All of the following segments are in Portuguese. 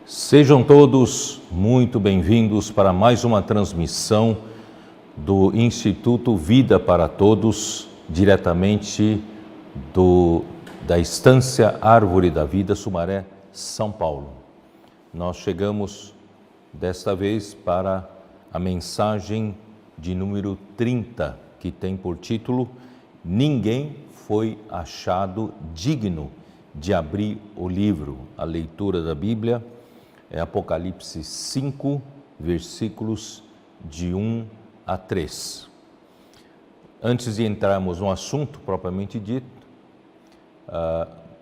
Sejam todos muito bem-vindos para mais uma transmissão do Instituto Vida para Todos, diretamente da Estância Árvore da Vida, Sumaré, São Paulo. Nós chegamos desta vez para a mensagem de número 30, que tem por título: Ninguém foi achado digno de abrir o livro. A leitura da Bíblia é Apocalipse 5, versículos de 1 a 3. Antes de entrarmos no assunto propriamente dito,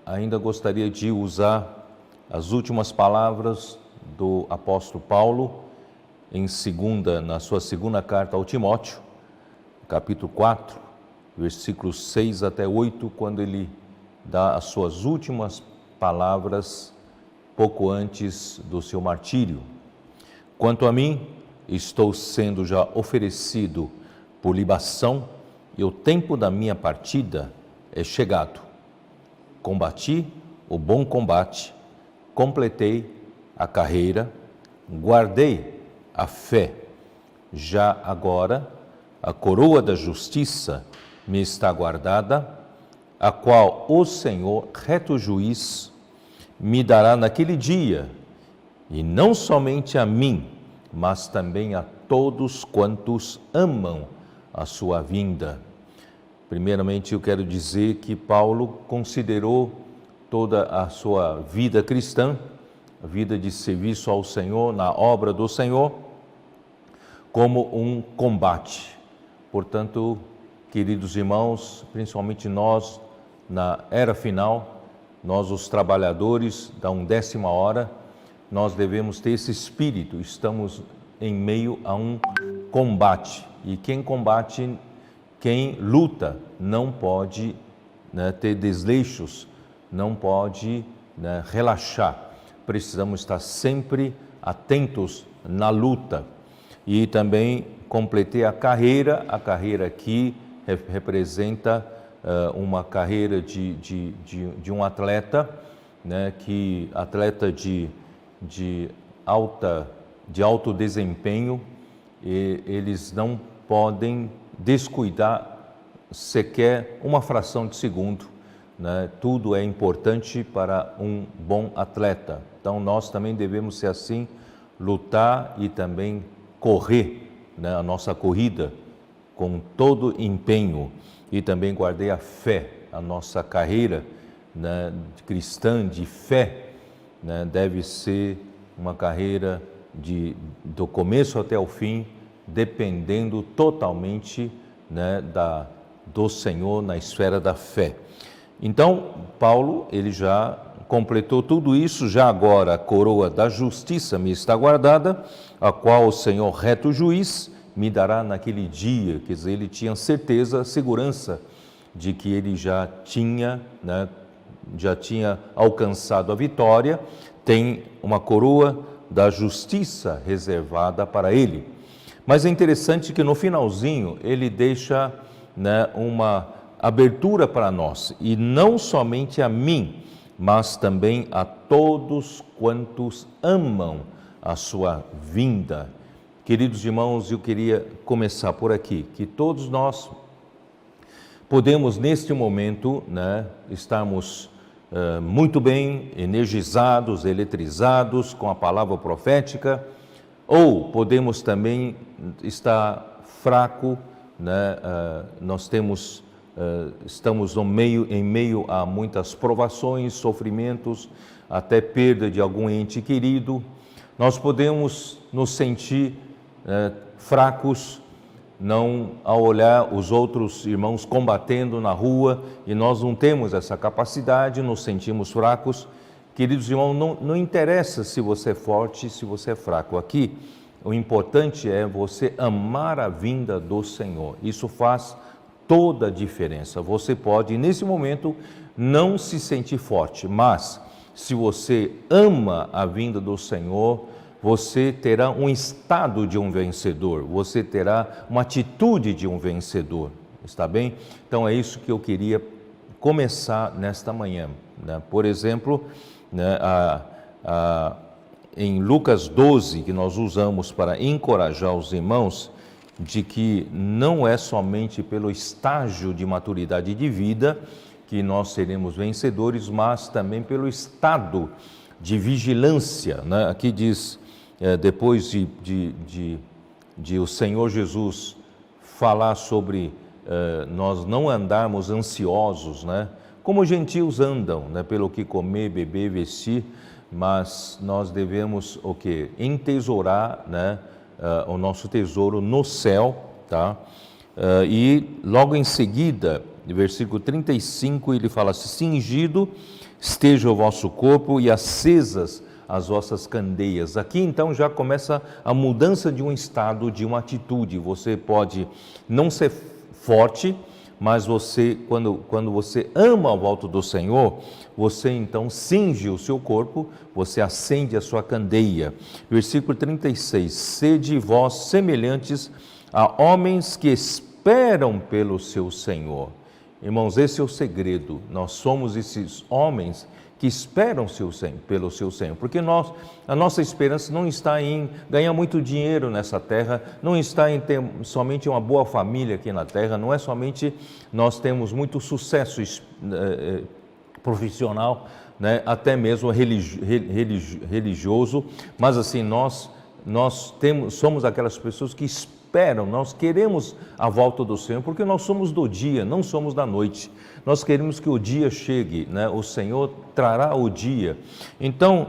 ainda gostaria de usar as últimas palavras do apóstolo Paulo na sua segunda carta ao Timóteo, capítulo 4, versículos 6 até 8, quando ele dá as suas últimas palavras pouco antes do seu martírio. Quanto a mim, estou sendo já oferecido por libação e o tempo da minha partida é chegado. Combati o bom combate, completei a carreira, guardei a fé. Já agora, a coroa da justiça me está guardada, a qual o Senhor, reto juiz, me dará naquele dia, e não somente a mim, mas também a todos quantos amam a sua vinda. Primeiramente, eu quero dizer que Paulo considerou toda a sua vida cristã, a vida de serviço ao Senhor, na obra do Senhor, como um combate. Portanto, queridos irmãos, principalmente nós, na era final, nós, os trabalhadores da 11ª hora, nós devemos ter esse espírito. Estamos em meio a um combate. E quem combate, quem luta, não pode ter desleixos, não pode relaxar. Precisamos estar sempre atentos na luta. E também completei a carreira aqui representa uma carreira de um atleta, atleta de alto desempenho, e eles não podem descuidar sequer uma fração de segundo, Tudo é importante para um bom atleta. Então nós também devemos ser assim, lutar e também correr, a nossa corrida com todo empenho. E também guardei a fé, a nossa carreira cristã de fé, deve ser uma carreira do começo até o fim, dependendo totalmente do Senhor na esfera da fé. Então, Paulo, ele já completou tudo isso. Já agora a coroa da justiça me está guardada, a qual o Senhor, reto juiz, me dará naquele dia. Quer dizer, ele tinha certeza, segurança de que ele já tinha alcançado a vitória, tem uma coroa da justiça reservada para ele. Mas é interessante que no finalzinho ele deixa uma abertura para nós, e não somente a mim, mas também a todos quantos amam a sua vinda. Queridos irmãos, eu queria começar por aqui, que todos nós podemos neste momento estarmos muito bem energizados, eletrizados com a palavra profética, ou podemos também estar fraco, nós estamos em meio a muitas provações, sofrimentos, até perda de algum ente querido. Nós podemos nos sentir fracos, não ao olhar os outros irmãos combatendo na rua, e nós não temos essa capacidade, nos sentimos fracos. Queridos irmãos, não interessa se você é forte, se você é fraco. Aqui O importante é você amar a vinda do Senhor. Isso faz toda a diferença. Você pode, nesse momento, não se sentir forte, mas se você ama a vinda do Senhor, você terá um estado de um vencedor, você terá uma atitude de um vencedor, está bem? Então é isso que eu queria começar nesta manhã, né? Por exemplo, né, em Lucas 12, que nós usamos para encorajar os irmãos, de que não é somente pelo estágio de maturidade de vida que nós seremos vencedores, mas também pelo estado de vigilância, né? Aqui diz, depois de o Senhor Jesus falar sobre nós não andarmos ansiosos, né? Como os gentios andam, né? Pelo que comer, beber, vestir, mas nós devemos o quê? Entesourar, né? O nosso tesouro no céu, tá? E logo em seguida, no versículo 35, ele fala assim: cingido esteja o vosso corpo e acesas as vossas candeias. Aqui então já começa a mudança de um estado, de uma atitude. Você pode não ser forte, mas você, quando você ama a volta do Senhor, você então cinge o seu corpo, você acende a sua candeia. Versículo 36, sede vós semelhantes a homens que esperam pelo seu Senhor. Irmãos, esse é o segredo, nós somos esses homens que esperam pelo seu Senhor, porque a nossa esperança não está em ganhar muito dinheiro nessa terra, não está em ter somente uma boa família aqui na terra, não é somente nós temos muito sucesso profissional, né, até mesmo religioso, mas assim, nós somos aquelas pessoas que esperam, nós queremos a volta do Senhor, porque nós somos do dia, não somos da noite. Nós queremos que o dia chegue, né? O Senhor trará o dia. Então,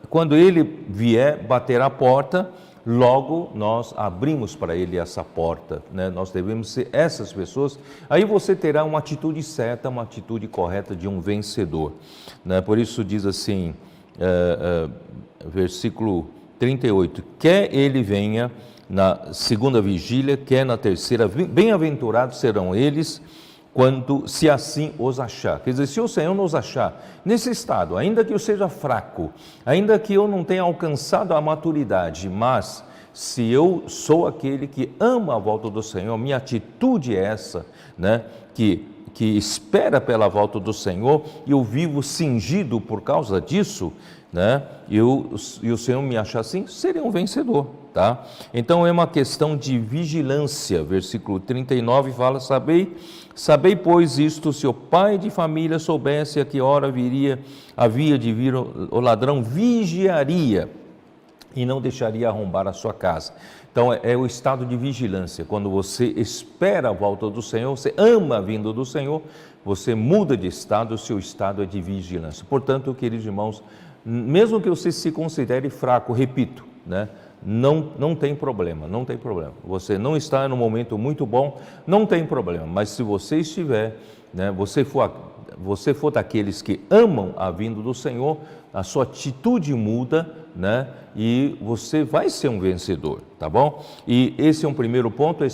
quando Ele vier bater a porta, logo nós abrimos para Ele essa porta, né? Nós devemos ser essas pessoas. Aí você terá uma atitude certa, uma atitude correta de um vencedor, né? Por isso diz assim, versículo 38, quer Ele venha na segunda vigília, quer na terceira, bem-aventurados serão eles, se assim os achar. Quer dizer, se o Senhor nos achar nesse estado, ainda que eu seja fraco, ainda que eu não tenha alcançado a maturidade, mas se eu sou aquele que ama a volta do Senhor, minha atitude é essa, né? Que espera pela volta do Senhor, e eu vivo cingido por causa disso, né? E o Senhor me achar assim, seria um vencedor, tá? Então é uma questão de vigilância. Versículo 39 fala: Sabei, pois, isto, se o pai de família soubesse a que hora havia de vir o ladrão, vigiaria e não deixaria arrombar a sua casa. Então é o estado de vigilância. Quando você espera a volta do Senhor, você ama a vinda do Senhor, você muda de estado, o seu estado é de vigilância. Portanto, queridos irmãos, mesmo que você se considere fraco, repito, né? Não tem problema, não tem problema. Você não está num momento muito bom, não tem problema. Mas se você estiver, né, você for daqueles que amam a vinda do Senhor, a sua atitude muda, né, e você vai ser um vencedor, tá bom? E esse é um primeiro ponto, é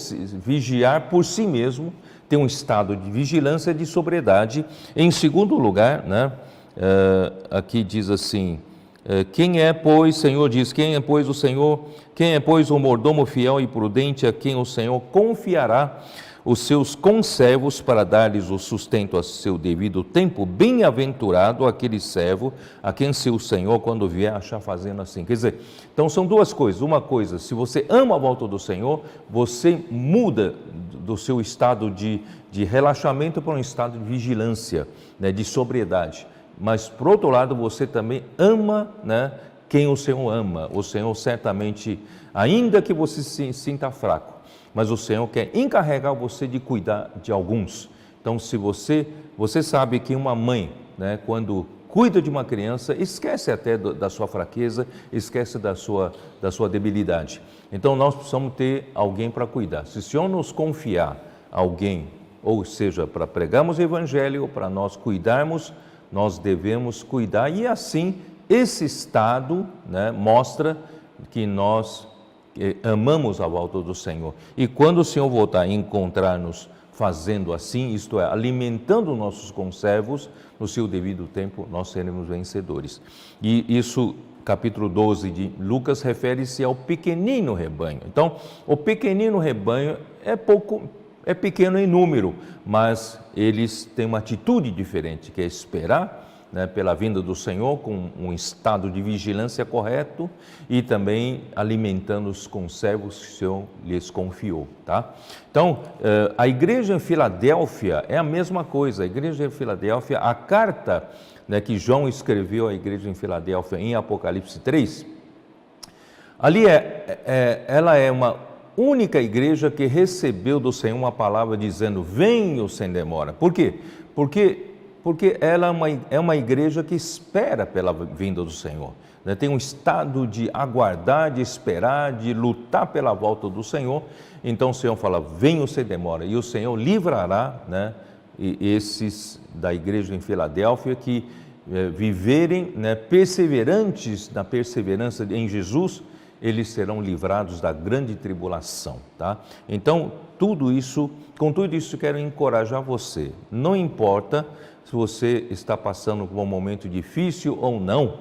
vigiar por si mesmo, ter um estado de vigilância e de sobriedade. Em segundo lugar, né, aqui diz assim: quem é, pois, Senhor diz, quem é, pois, o Senhor, quem é, pois, o mordomo fiel e prudente a quem o Senhor confiará os seus conservos para dar-lhes o sustento a seu devido tempo? Bem-aventurado aquele servo a quem seu Senhor, quando vier, achar fazendo assim. Quer dizer, então são duas coisas. Uma coisa, se você ama a volta do Senhor, você muda do seu estado de relaxamento para um estado de vigilância, né, de sobriedade. Mas, por outro lado, você também ama, né, quem o Senhor ama. O Senhor certamente, ainda que você se sinta fraco, mas o Senhor quer encarregar você de cuidar de alguns. Então, se você sabe que uma mãe, né, quando cuida de uma criança, esquece até da sua fraqueza, esquece da sua debilidade. Então, nós precisamos ter alguém para cuidar. Se o Senhor nos confiar alguém, ou seja, para pregarmos o Evangelho, ou para nós cuidarmos, nós devemos cuidar, e assim esse estado, né, mostra que nós amamos a volta do Senhor. E quando o Senhor voltar e encontrar-nos fazendo assim, isto é, alimentando nossos conservos, no seu devido tempo, nós seremos vencedores. E isso, capítulo 12 de Lucas, refere-se ao pequenino rebanho. Então, o pequenino rebanho é pequeno em número, mas eles têm uma atitude diferente, que é esperar, né, pela vinda do Senhor, com um estado de vigilância correto e também alimentando os conservos que o Senhor lhes confiou, tá? Então, a igreja em Filadélfia é a mesma coisa. A igreja em Filadélfia, a carta, né, que João escreveu à igreja em Filadélfia em Apocalipse 3, ali ela é uma única igreja que recebeu do Senhor uma palavra dizendo: venho sem demora. Por quê? Porque ela é uma igreja que espera pela vinda do Senhor, né? Tem um estado de aguardar, de esperar, de lutar pela volta do Senhor. Então o Senhor fala: venho sem demora, e o Senhor livrará, né, esses da igreja em Filadélfia que viverem, né, perseverantes na perseverança em Jesus, eles serão livrados da grande tribulação, tá? Então, com tudo isso, quero encorajar você. Não importa se você está passando por um momento difícil ou não,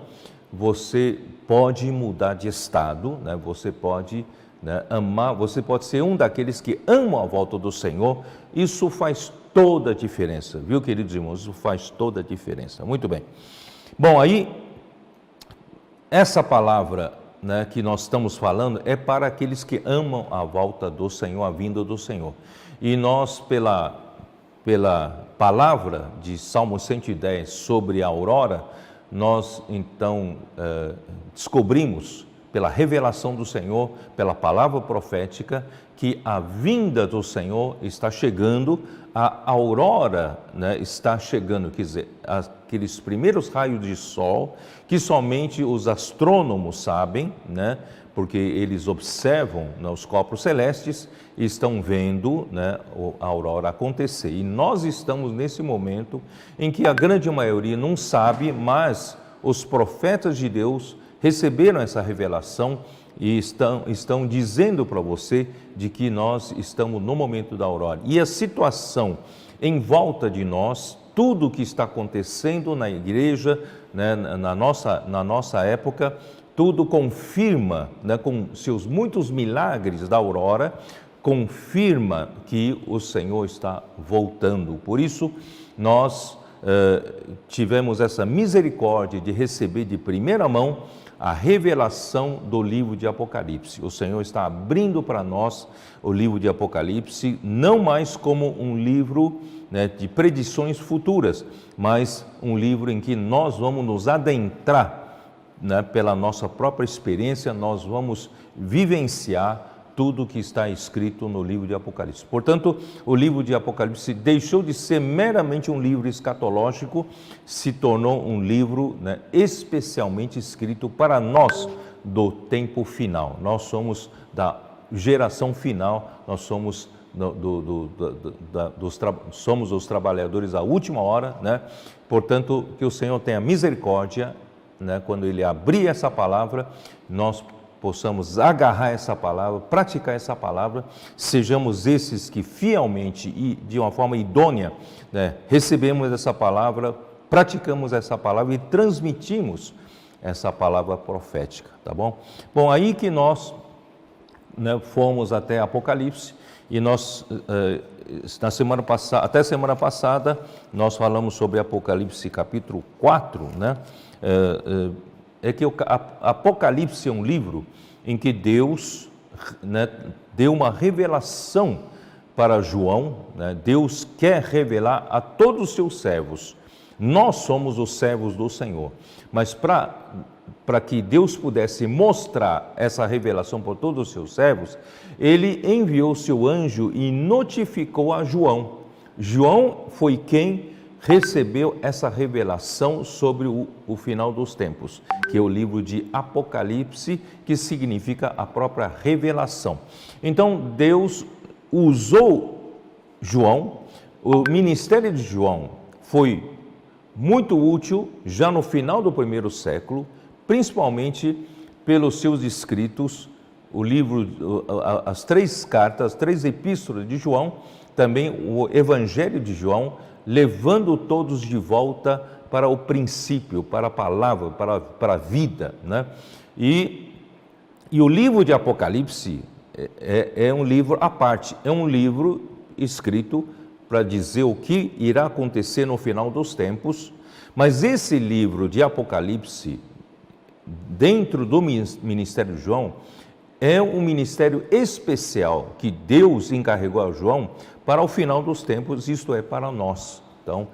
você pode mudar de estado, né? Você pode, né, amar, você pode ser um daqueles que amam a volta do Senhor. Isso faz toda a diferença, viu, queridos irmãos? Isso faz toda a diferença. Muito bem. Bom, aí, essa palavra, né, que nós estamos falando é para aqueles que amam a volta do Senhor, a vinda do Senhor. E nós, pela palavra de Salmo 110 sobre a aurora, nós então descobrimos, pela revelação do Senhor, pela palavra profética, que a vinda do Senhor está chegando, a aurora, né, está chegando, quer dizer, aqueles primeiros raios de sol que somente os astrônomos sabem, né, porque eles observam, né, os corpos celestes e estão vendo, né, a aurora acontecer. E nós estamos nesse momento em que a grande maioria não sabe, mas os profetas de Deus receberam essa revelação e estão dizendo para você de que nós estamos no momento da aurora. E a situação em volta de nós, tudo o que está acontecendo na igreja, né, na nossa época, tudo confirma, né, com seus muitos milagres da aurora, confirma que o Senhor está voltando. Por isso, nós tivemos essa misericórdia de receber de primeira mão a revelação do livro de Apocalipse. O Senhor está abrindo para nós o livro de Apocalipse, não mais como um livro, né, de predições futuras, mas um livro em que nós vamos nos adentrar, né, pela nossa própria experiência, nós vamos vivenciar tudo que está escrito no livro de Apocalipse. Portanto, o livro de Apocalipse deixou de ser meramente um livro escatológico, se tornou um livro, né, especialmente escrito para nós do tempo final. Nós somos da geração final, nós somos somos os trabalhadores da última hora, né? Portanto, que o Senhor tenha misericórdia, né, quando Ele abrir essa palavra, nós possamos agarrar essa palavra, praticar essa palavra, sejamos esses que fielmente e de uma forma idônea, né, recebemos essa palavra, praticamos essa palavra e transmitimos essa palavra profética, tá bom? Bom, aí que nós, né, fomos até Apocalipse e nós, até semana passada, nós falamos sobre Apocalipse capítulo 4, né? É que o Apocalipse é um livro em que Deus, né, deu uma revelação para João, né? Deus quer revelar a todos os seus servos. Nós somos os servos do Senhor, mas para que Deus pudesse mostrar essa revelação para todos os seus servos, Ele enviou seu anjo e notificou a João. João foi quem recebeu essa revelação sobre o final dos tempos, que é o livro de Apocalipse, que significa a própria revelação. Então, Deus usou João, o ministério de João foi muito útil já no final do primeiro século, principalmente pelos seus escritos o livro, as 3 cartas, as 3 epístolas de João, também o Evangelho de João, levando todos de volta para o princípio, para a palavra, para a vida, né? E o livro de Apocalipse é um livro à parte, é um livro escrito para dizer o que irá acontecer no final dos tempos, mas esse livro de Apocalipse, dentro do ministério de João, é um ministério especial que Deus encarregou a João para o final dos tempos, isto é, para nós. Então,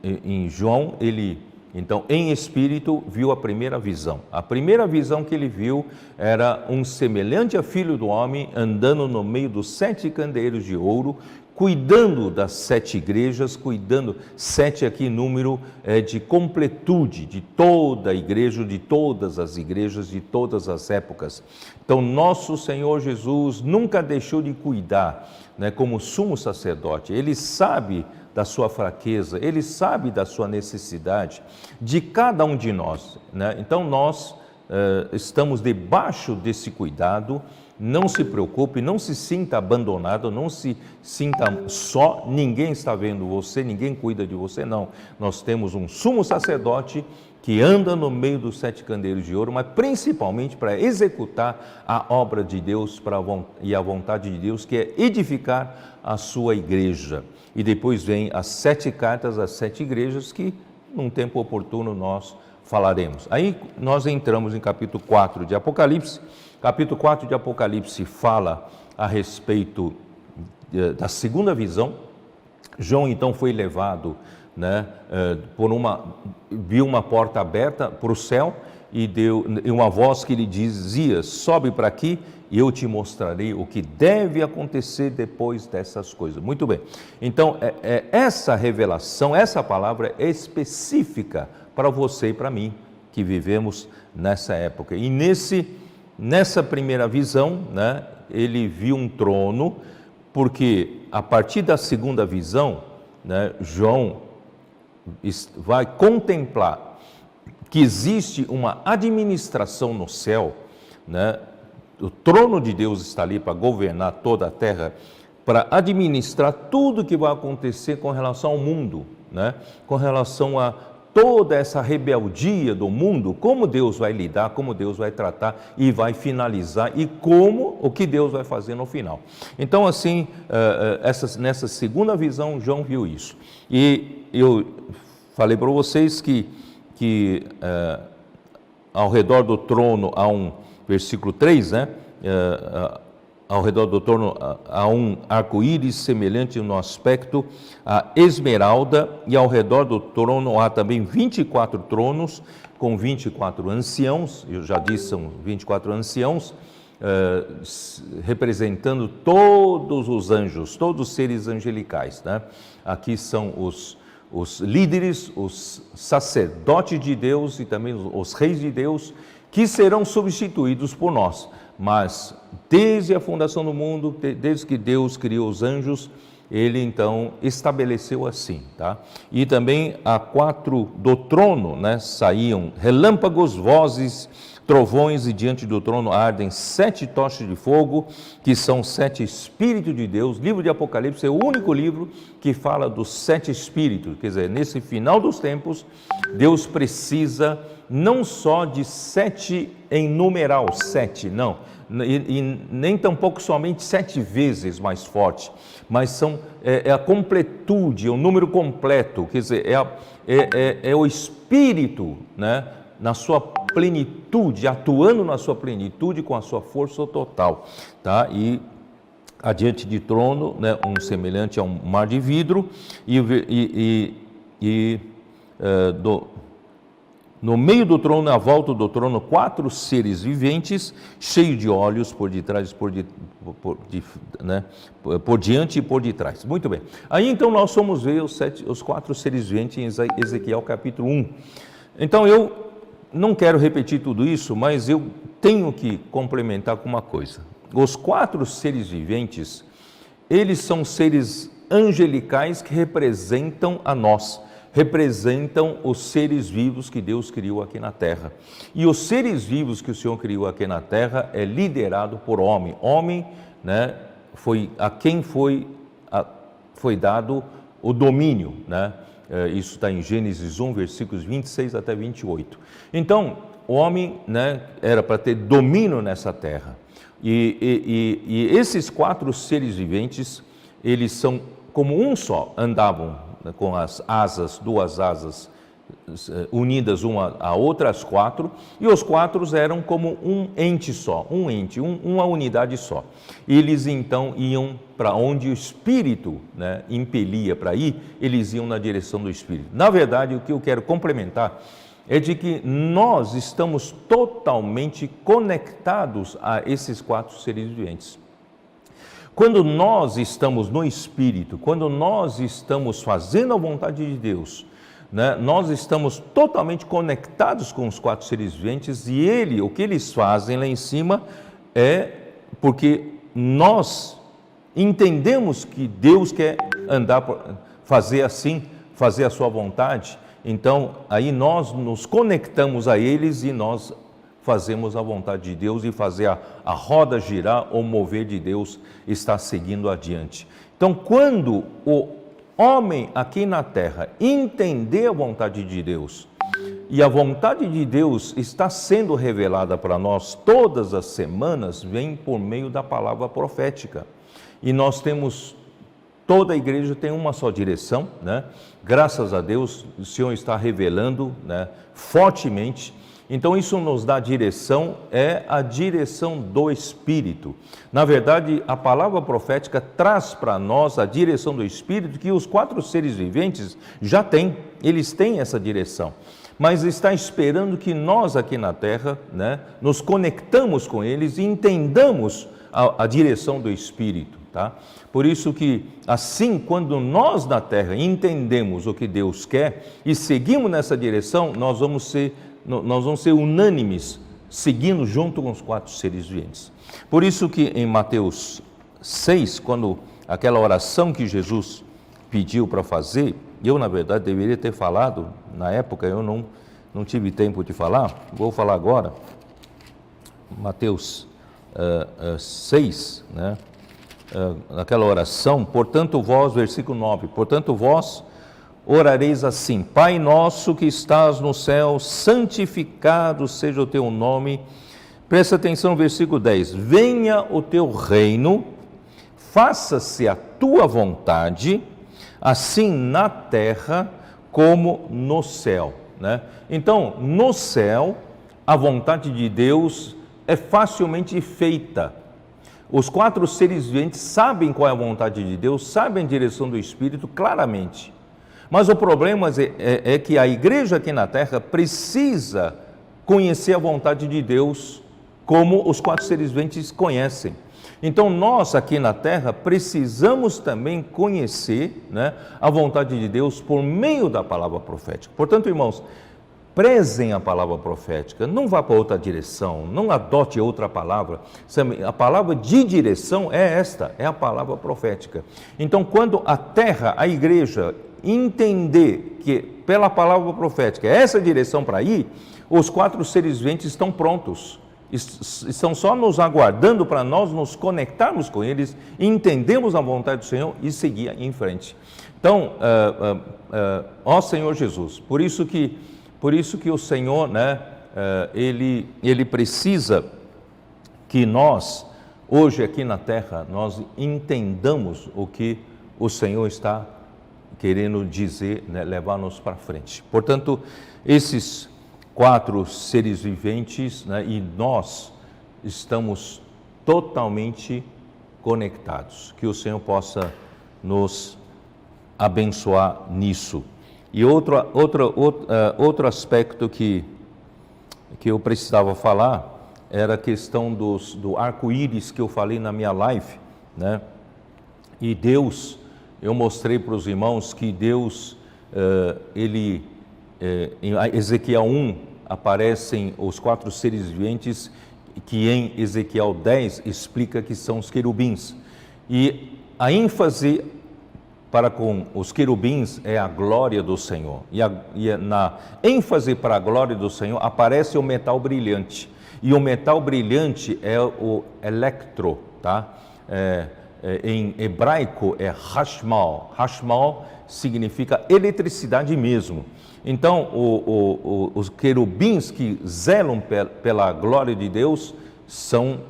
em João, ele, então, em espírito, viu a primeira visão. A primeira visão que ele viu era um semelhante a filho do homem, andando no meio dos 7 candeeiros de ouro, cuidando das 7 igrejas, cuidando, 7 aqui número de completude de toda a igreja, de todas as igrejas, de todas as épocas. Então, nosso Senhor Jesus nunca deixou de cuidar, né, como sumo sacerdote. Ele sabe da sua fraqueza, ele sabe da sua necessidade, de cada um de nós, né? Então, nós estamos debaixo desse cuidado. Não se preocupe, não se sinta abandonado, não se sinta só, ninguém está vendo você, ninguém cuida de você, não. Nós temos um sumo sacerdote que anda no meio dos 7 candeeiros de ouro, mas principalmente para executar a obra de Deus e a vontade de Deus, que é edificar a sua igreja. E depois vem as 7 cartas às 7 igrejas, que num tempo oportuno nós falaremos. Aí nós entramos em capítulo 4 de Apocalipse. Capítulo 4 de Apocalipse fala a respeito da segunda visão. João então foi levado, né, viu uma porta aberta para o céu e deu uma voz que lhe dizia: sobe para aqui e eu te mostrarei o que deve acontecer depois dessas coisas. Muito bem, então essa revelação, essa palavra é específica para você e para mim, que vivemos nessa época. E nessa primeira visão, né, ele viu um trono, porque a partir da segunda visão, né, João vai contemplar que existe uma administração no céu, né? O trono de Deus está ali para governar toda a terra, para administrar tudo que vai acontecer com relação ao mundo, né? Com relação a toda essa rebeldia do mundo, como Deus vai lidar, como Deus vai tratar e vai finalizar, e o que Deus vai fazer no final. Então, assim, nessa segunda visão, João viu isso. E eu falei para vocês que ao redor do trono há versículo 3, né? Ao redor do trono há um arco-íris semelhante no aspecto a esmeralda, e ao redor do trono há também 24 tronos com 24 anciãos. Eu já disse, são 24 anciãos, representando todos os anjos, todos os seres angelicais, né? Aqui são os líderes, os sacerdotes de Deus e também os reis de Deus, que serão substituídos por nós. Mas desde a fundação do mundo, desde que Deus criou os anjos, ele então estabeleceu assim, tá? E também a 4 do trono, né, saíam relâmpagos, vozes, trovões, e diante do trono ardem 7 tochas de fogo, que são 7 Espíritos de Deus. O livro de Apocalipse é o único livro que fala dos 7 Espíritos, quer dizer, nesse final dos tempos, Deus precisa não só de 7 em numeral, 7, não, e nem tampouco somente 7 vezes mais forte, mas é a completude, é o número completo, quer dizer, é o Espírito, né, na sua plenitude, atuando na sua plenitude com a sua força total, tá? E adiante de trono, né, semelhante a um mar de vidro, no meio do trono, à volta do trono, 4 seres viventes, cheios de olhos por detrás, por diante e por detrás. Muito bem. Aí então nós vamos ver os 4 seres viventes em Ezequiel capítulo 1. Então eu não quero repetir tudo isso, mas eu tenho que complementar com uma coisa. Os 4 seres viventes, eles são seres angelicais que representam a nós. representam os seres vivos que Deus criou aqui na terra. E os seres vivos que o Senhor criou aqui na terra é liderado por homem. Homem, né, foi a quem foi dado o domínio, né? Isso está em Gênesis 1, versículos 26 até 28. Então, o homem, né, era para ter domínio nessa terra. E esses 4 seres viventes, eles são como um só, andavam, né, com as asas, 2 asas unidas uma a outra, as 4, e os 4 eram como um ente só, uma unidade só. Eles então iam para onde o Espírito, né, impelia para ir, eles iam na direção do Espírito. Na verdade, o que eu quero complementar é de que nós estamos totalmente conectados a esses 4 seres viventes. Quando nós estamos no Espírito, quando nós estamos fazendo a vontade de Deus, né, nós estamos totalmente conectados com os 4 seres viventes, e o que eles fazem lá em cima é porque nós entendemos que Deus quer fazer assim, fazer a sua vontade. Então, aí nós nos conectamos a eles e nós fazemos a vontade de Deus e fazer a roda girar, o mover de Deus está seguindo adiante. Então, quando o homem aqui na terra entender a vontade de Deus, e a vontade de Deus está sendo revelada para nós todas as semanas, vem por meio da palavra profética. E nós temos, toda a igreja tem uma só direção, né? Graças a Deus, o Senhor está revelando, né, fortemente. Então isso nos dá direção, é a direção do Espírito. Na verdade, a palavra profética traz para nós a direção do Espírito que os 4 seres viventes já têm, eles têm essa direção. Mas está esperando que nós aqui na terra, né, nos conectamos com eles e entendamos a direção do Espírito, tá? Por isso que, assim, quando nós na terra entendemos o que Deus quer e seguimos nessa direção, nós vamos ser unânimes, seguindo junto com os 4 seres viventes. Por isso que em Mateus 6, quando aquela oração que Jesus pediu para fazer, eu na verdade deveria ter falado, na época eu não tive tempo de falar, vou falar agora, Mateus 6, né? Aquela oração, portanto vós, versículo 9, portanto vós orareis assim: Pai nosso que estás no céu, santificado seja o teu nome. Presta atenção no versículo 10. Venha o teu reino, faça-se a tua vontade, assim na terra como no céu, né? Então, no céu, a vontade de Deus é facilmente feita. Os 4 seres viventes sabem qual é a vontade de Deus, sabem a direção do Espírito claramente. Mas o problema é que a igreja aqui na terra precisa conhecer a vontade de Deus como os 4 seres viventes conhecem. Então nós aqui na terra precisamos também conhecer, né, a vontade de Deus por meio da palavra profética. Portanto, irmãos, prezem a palavra profética, não vá para outra direção, não adote outra palavra. A palavra de direção é esta, é a palavra profética. Então, quando a terra, a igreja, entender que pela palavra profética é essa direção para ir, os 4 seres viventes estão prontos, estão só nos aguardando para nós nos conectarmos com eles, entendemos a vontade do Senhor e seguir em frente. Então, ó Senhor Jesus, por isso que o Senhor, né, ele precisa que nós, hoje aqui na terra, nós entendamos o que o Senhor está querendo dizer, né, levar-nos para frente. Portanto, esses 4 seres viventes, né, e nós estamos totalmente conectados. Que o Senhor possa nos abençoar nisso. E outro aspecto que eu precisava falar era a questão do arco-íris que eu falei na minha live, né? E Deus, eu mostrei para os irmãos que Deus, em Ezequiel 1 aparecem os 4 seres viventes, que em Ezequiel 10 explica que são os querubins. E a ênfase para com os querubins é a glória do Senhor. E na ênfase para a glória do Senhor aparece o metal brilhante. E o metal brilhante é o electro, tá? Em hebraico é hashmal. Hashmal significa eletricidade mesmo. Então, os querubins que zelam pela glória de Deus são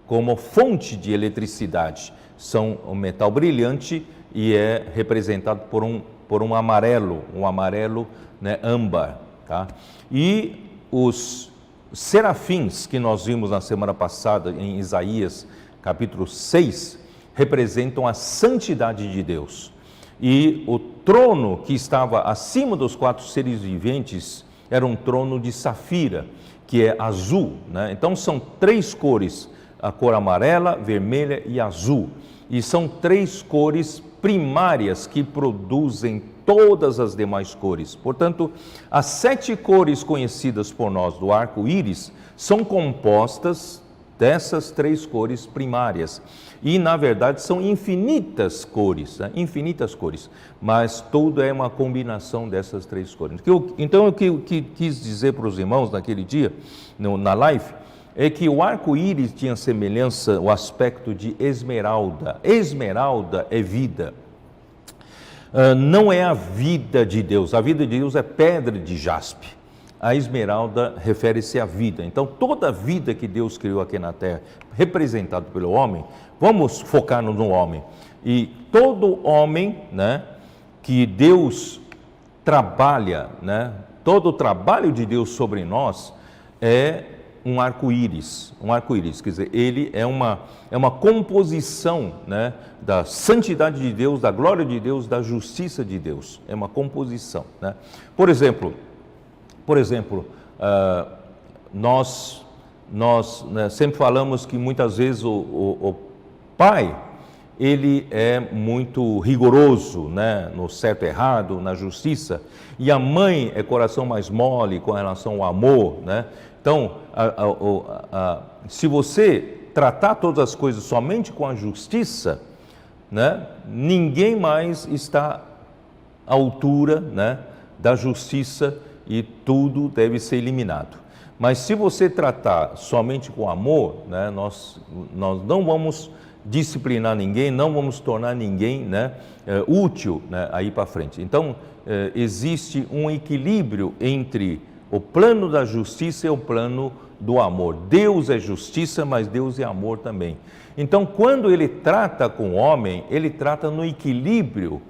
como fonte de eletricidade. São um metal brilhante e é representado por um amarelo, né, âmbar. Tá? E os serafins que nós vimos na semana passada em Isaías capítulo 6, representam a santidade de Deus. E o trono que estava acima dos 4 seres viventes era um trono de safira, que é azul, né? Então são 3 cores, a cor amarela, vermelha e azul. E são 3 cores primárias que produzem todas as demais cores. Portanto, as 7 cores conhecidas por nós do arco-íris são compostas dessas 3 cores primárias. E, na verdade, são infinitas cores, né? Infinitas cores, mas tudo é uma combinação dessas 3 cores. Então, o que eu quis dizer para os irmãos naquele dia, na live, é que o arco-íris tinha semelhança, o aspecto de esmeralda. Esmeralda é vida. Não é a vida de Deus. A vida de Deus é pedra de jaspe. A esmeralda refere-se à vida. Então, toda a vida que Deus criou aqui na terra, representado pelo homem, vamos focar no homem. E todo homem, né, que Deus trabalha, né, todo o trabalho de Deus sobre nós é um arco-íris, quer dizer, ele é uma composição, né, da santidade de Deus, da glória de Deus, da justiça de Deus, é uma composição, né? Por exemplo, nós né, sempre falamos que muitas vezes o pai, ele é muito rigoroso, né, no certo e errado, na justiça, e a mãe é coração mais mole com relação ao amor, né? Então, se você tratar todas as coisas somente com a justiça, né, ninguém mais está à altura, né, da justiça e tudo deve ser eliminado. Mas se você tratar somente com amor, né, nós não vamos disciplinar ninguém, não vamos tornar ninguém, né, útil, né, aí para frente. Então, existe um equilíbrio entre o plano da justiça e o plano do amor. Deus é justiça, mas Deus é amor também. Então, quando ele trata com o homem, ele trata no equilíbrio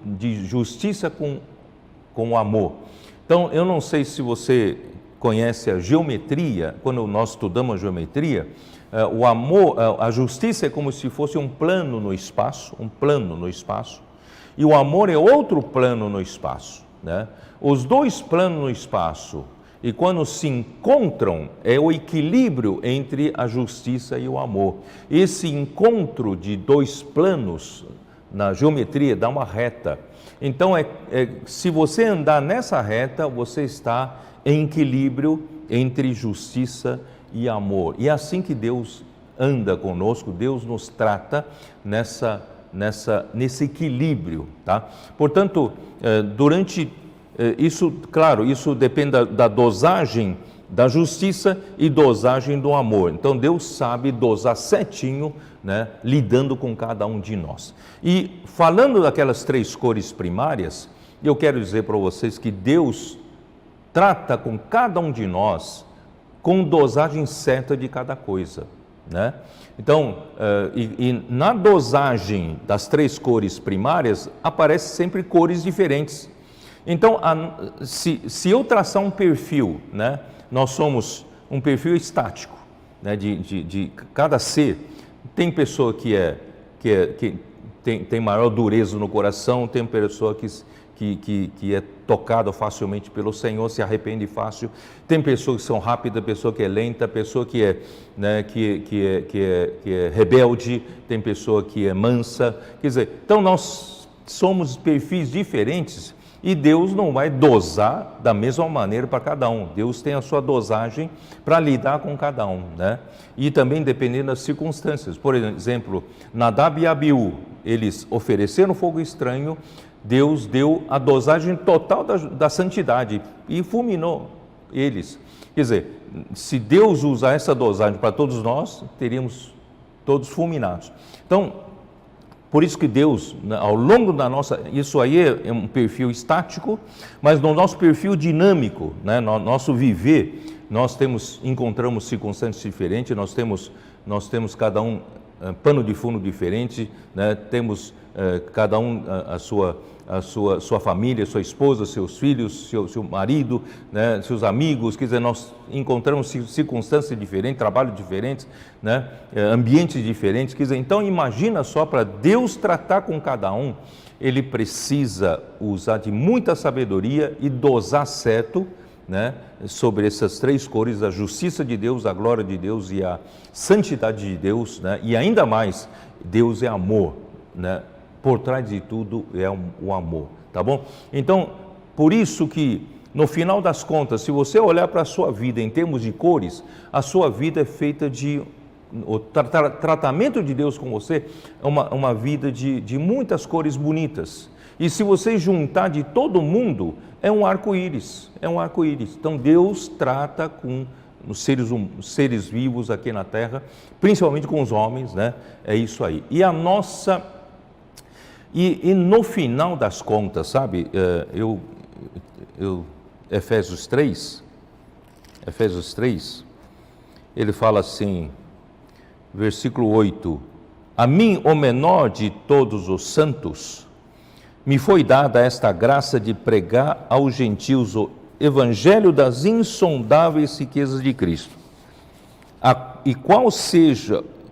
de justiça com o amor. Então, eu não sei se você conhece a geometria. Quando nós estudamos a geometria, o amor, a justiça é como se fosse um plano no espaço, e o amor é outro plano no espaço, né? Os 2 planos no espaço, e quando se encontram, é o equilíbrio entre a justiça e o amor. Esse encontro de 2 planos na geometria dá uma reta. Então, se você andar nessa reta, você está em equilíbrio entre justiça e amor. E é assim que Deus anda conosco, Deus nos trata nesse equilíbrio, tá? Portanto, isso, claro, isso depende da dosagem da justiça e dosagem do amor. Então, Deus sabe dosar certinho, né, lidando com cada um de nós. E falando daquelas 3 cores primárias, eu quero dizer para vocês que Deus trata com cada um de nós com dosagem certa de cada coisa, né? Então, na dosagem das 3 cores primárias, aparecem sempre cores diferentes. Então, se eu traçar um perfil, né, nós somos um perfil estático, né, de cada ser. Tem pessoa que tem maior dureza no coração, tem pessoa que é tocada facilmente pelo Senhor, se arrepende fácil. Tem pessoas que são rápidas, pessoa que é lenta, pessoa que é rebelde, tem pessoa que é mansa. Quer dizer, então nós somos perfis diferentes E Deus não vai dosar da mesma maneira para cada um. Deus tem a sua dosagem para lidar com cada um, né? E também dependendo das circunstâncias. Por exemplo, Nadab e Abiú, eles ofereceram fogo estranho, Deus deu a dosagem total da santidade e fulminou eles. Quer dizer, se Deus usar essa dosagem para todos nós, teríamos todos fulminados. Então, por isso que Deus, ao longo da nossa... Isso aí é um perfil estático, mas no nosso perfil dinâmico, né, no nosso viver, nós encontramos circunstâncias diferentes, nós temos cada um pano de fundo diferente, né, temos cada um a sua família, sua esposa, seus filhos, seu marido, né, seus amigos, quer dizer, nós encontramos circunstâncias diferentes, trabalhos diferentes, né, ambientes diferentes, quer dizer, então imagina só, para Deus tratar com cada um, Ele precisa usar de muita sabedoria e dosar certo, né, sobre essas três cores, a justiça de Deus, a glória de Deus e a santidade de Deus, né, e ainda mais, Deus é amor, né? Por trás de tudo é o amor, tá bom? Então, por isso que, no final das contas, se você olhar para a sua vida em termos de cores, a sua vida é feita de... O tratamento de Deus com você é uma vida de muitas cores bonitas. E se você juntar de todo mundo, é um arco-íris, é um arco-íris. Então, Deus trata com os seres vivos aqui na Terra, principalmente com os homens, né? É isso aí. E a nossa... E no final das contas, sabe, Efésios 3, ele fala assim, versículo 8, a mim, o menor de todos os santos, me foi dada esta graça de pregar aos gentios o evangelho das insondáveis riquezas de Cristo,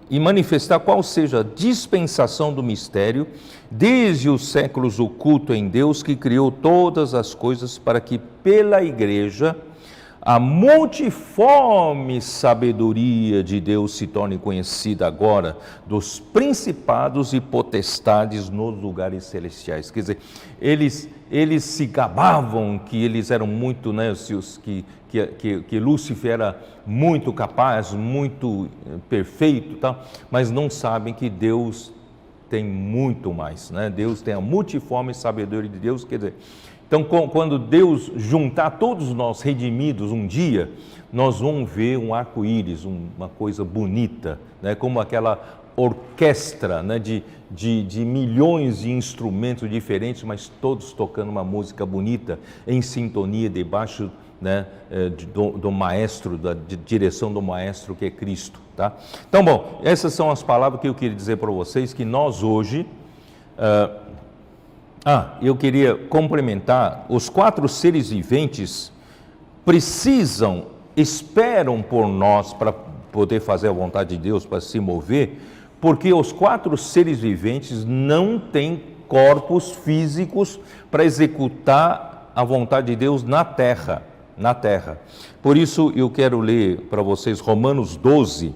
e manifestar qual seja a dispensação do mistério, desde os séculos oculto em Deus, que criou todas as coisas para que pela igreja a multiforme sabedoria de Deus se torne conhecida agora dos principados e potestades nos lugares celestiais. Quer dizer, eles se gabavam que eles eram muito, né, que Lúcifer era muito capaz, muito perfeito, tá? Mas não sabem que Deus tem muito mais, né? Deus tem a multiforme sabedoria de Deus, quer dizer, então quando Deus juntar todos nós redimidos um dia, nós vamos ver um arco-íris, uma coisa bonita, né? Como aquela orquestra, né? de milhões de instrumentos diferentes, mas todos tocando uma música bonita, em sintonia, debaixo, né, do maestro, da direção do maestro que é Cristo, tá? Então, bom, essas são as palavras que eu queria dizer para vocês, que nós hoje, eu queria complementar, os 4 seres viventes esperam por nós para poder fazer a vontade de Deus, para se mover, porque os 4 seres viventes não têm corpos físicos para executar a vontade de Deus na terra. Por isso eu quero ler para vocês Romanos 12,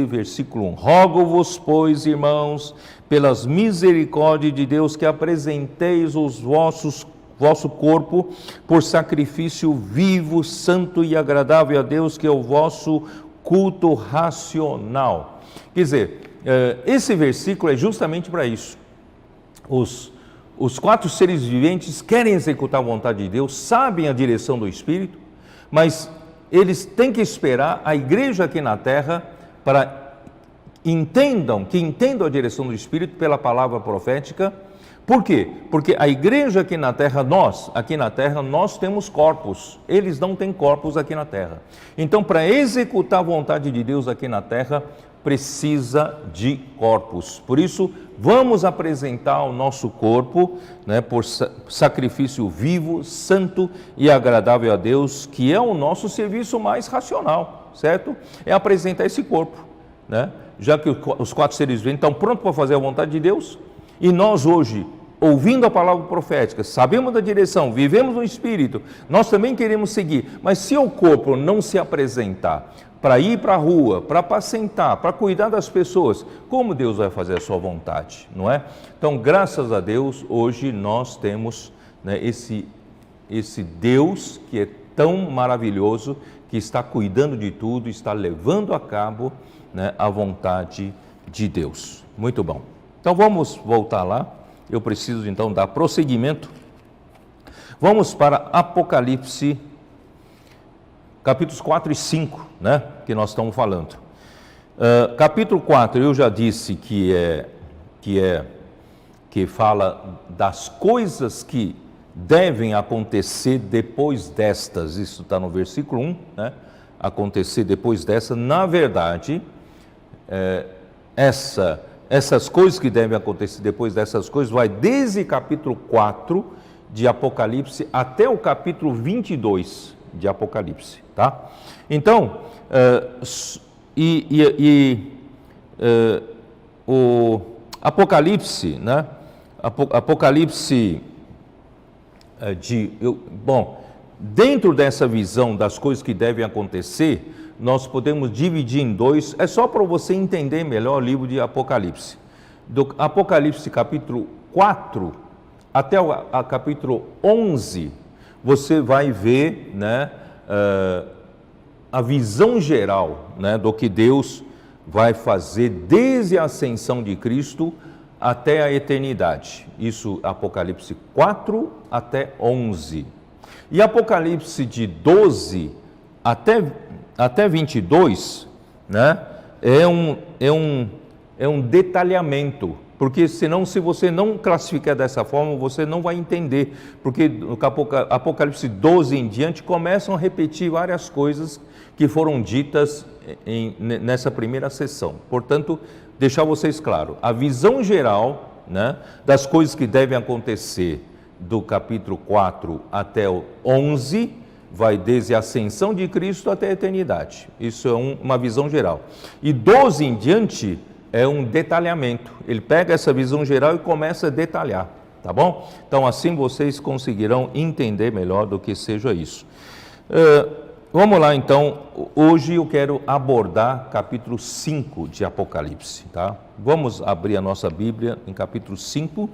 versículo 1. Rogo-vos, pois, irmãos, pelas misericórdias de Deus, que apresenteis os vosso corpo por sacrifício vivo, santo e agradável a Deus, que é o vosso culto racional. Quer dizer, esse versículo é justamente para isso. Os 4 seres viventes querem executar a vontade de Deus, sabem a direção do Espírito, mas eles têm que esperar a igreja aqui na terra para que entendam a direção do Espírito pela palavra profética. Por quê? Porque a igreja aqui na terra, nós temos corpos, eles não têm corpos aqui na terra. Então, para executar a vontade de Deus aqui na terra, precisa de corpos. Por isso, vamos apresentar o nosso corpo, né, por sacrifício vivo, santo e agradável a Deus, que é o nosso serviço mais racional, certo? É apresentar esse corpo, né? Já que os 4 seres viventes estão prontos para fazer a vontade de Deus, e nós hoje, ouvindo a palavra profética, sabemos da direção, vivemos no Espírito, nós também queremos seguir, mas se o corpo não se apresentar para ir para a rua, para apacentar, para cuidar das pessoas, como Deus vai fazer a sua vontade, não é? Então, graças a Deus, hoje nós temos né, esse Deus que é tão maravilhoso, que está cuidando de tudo, está levando a cabo, né, a vontade de Deus. Muito bom. Então vamos voltar lá. Eu preciso então dar prosseguimento. Vamos para Apocalipse, capítulos 4 e 5, né, que nós estamos falando. Capítulo 4, eu já disse que fala das coisas que devem acontecer depois destas. Isso está no versículo 1, né? Acontecer depois dessa. Na verdade, essas coisas que devem acontecer depois dessas coisas, vai desde capítulo 4 de Apocalipse até o capítulo 22 de Apocalipse, tá? Então, o Apocalipse, né? Apocalipse dentro dessa visão das coisas que devem acontecer, nós podemos dividir em dois. É só para você entender melhor o livro de Apocalipse. Do Apocalipse capítulo 4 até o capítulo 11, você vai ver, né, a visão geral, né, do que Deus vai fazer desde a ascensão de Cristo até a eternidade. Isso, Apocalipse 4 até 11. E Apocalipse de 12 até 22, né, é um detalhamento, porque senão, se você não classificar dessa forma, você não vai entender, porque no Apocalipse 12 em diante começam a repetir várias coisas que foram ditas nessa primeira sessão. Portanto, deixar vocês claro, a visão geral, né, das coisas que devem acontecer do capítulo 4 até o 11, vai desde a ascensão de Cristo até a eternidade. Isso é uma visão geral. E 12 em diante é um detalhamento. Ele pega essa visão geral e começa a detalhar, tá bom? Então assim vocês conseguirão entender melhor do que seja isso. Vamos lá então, hoje eu quero abordar capítulo 5 de Apocalipse, tá? Vamos abrir a nossa Bíblia em capítulo 5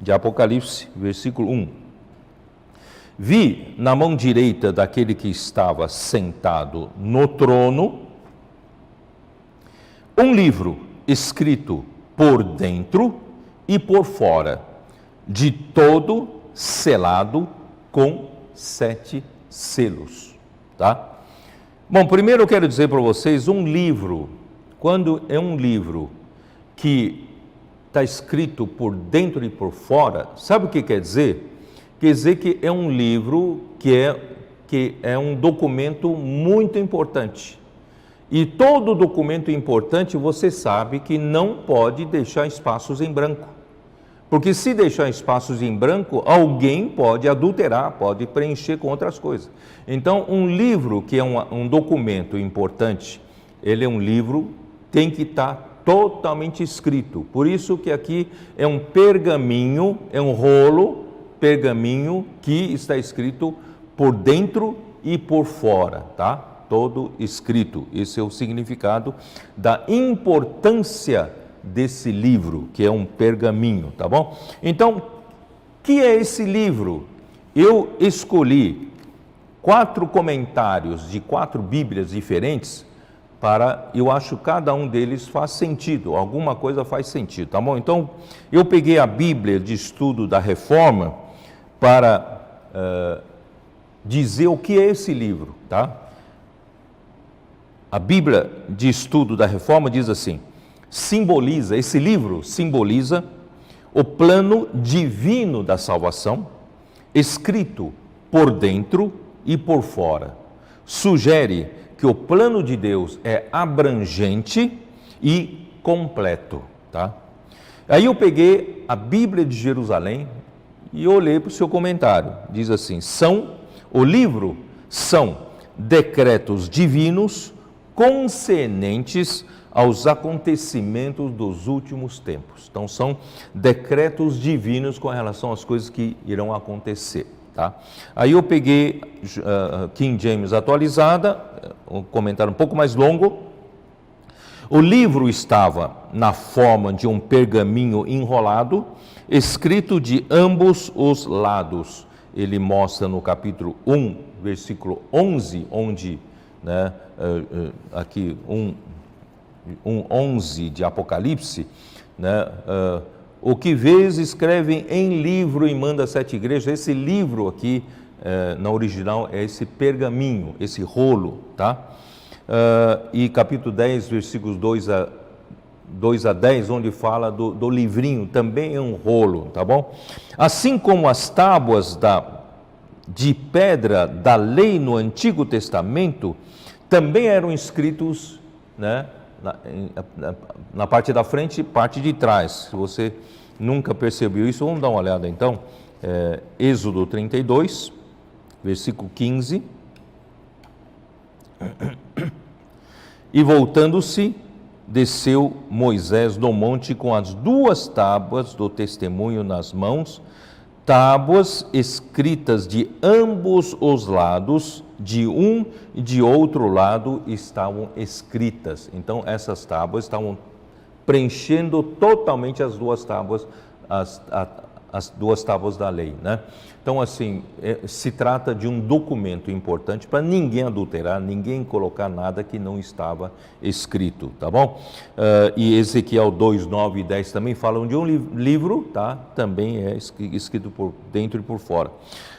de Apocalipse, versículo 1. Vi na mão direita daquele que estava sentado no trono um livro escrito por dentro e por fora, de todo selado com 7 selos, tá? Bom, primeiro eu quero dizer para vocês, um livro, quando é um livro que está escrito por dentro e por fora, sabe o que quer dizer? Quer dizer que é um livro que é um documento muito importante. E todo documento importante, você sabe que não pode deixar espaços em branco. Porque se deixar espaços em branco, alguém pode adulterar, pode preencher com outras coisas. Então, um livro que é um documento importante, ele é um livro, tem que estar totalmente escrito. Por isso que aqui é um pergaminho, é um rolo, pergaminho que está escrito por dentro e por fora, tá? Todo escrito. Esse é o significado da importância desse livro, que é um pergaminho, tá bom? Então, o que é esse livro? Eu escolhi 4 comentários de 4 Bíblias diferentes eu acho que cada um deles faz sentido, alguma coisa faz sentido, tá bom? Então, eu peguei a Bíblia de Estudo da Reforma para dizer o que é esse livro, tá? A Bíblia de Estudo da Reforma diz assim: esse livro simboliza o plano divino da salvação, escrito por dentro e por fora. Sugere que o plano de Deus é abrangente e completo, tá? Aí eu peguei a Bíblia de Jerusalém e olhei para o seu comentário. Diz assim: o livro são decretos divinos concernentes aos acontecimentos dos últimos tempos. Então, são decretos divinos com relação às coisas que irão acontecer, tá? Aí eu peguei King James atualizada, um comentário um pouco mais longo. O livro estava na forma de um pergaminho enrolado, escrito de ambos os lados. Ele mostra no capítulo 1, versículo 11, onde, né, aqui 1:11 de Apocalipse, né, o que vês escreve em livro e manda 7 igrejas. Esse livro aqui, na original, é esse pergaminho, esse rolo, tá? E capítulo 10, versículos 2 a 10, onde fala do livrinho, também é um rolo, tá bom? Assim como as tábuas de pedra da lei no Antigo Testamento também eram escritos, né, na parte da frente e parte de trás. Se você nunca percebeu isso, vamos dar uma olhada então. Êxodo 32, versículo 15. E voltando-se, desceu Moisés do monte com as 2 tábuas do testemunho nas mãos, tábuas escritas de ambos os lados, de um e de outro lado estavam escritas. Então essas tábuas estavam preenchendo totalmente as 2 tábuas, as 2 tábuas da lei, né? Então, assim, se trata de um documento importante para ninguém adulterar, ninguém colocar nada que não estava escrito, tá bom? E Ezequiel 2, 9 e 10 também falam de um livro, tá? Também é escrito por dentro e por fora.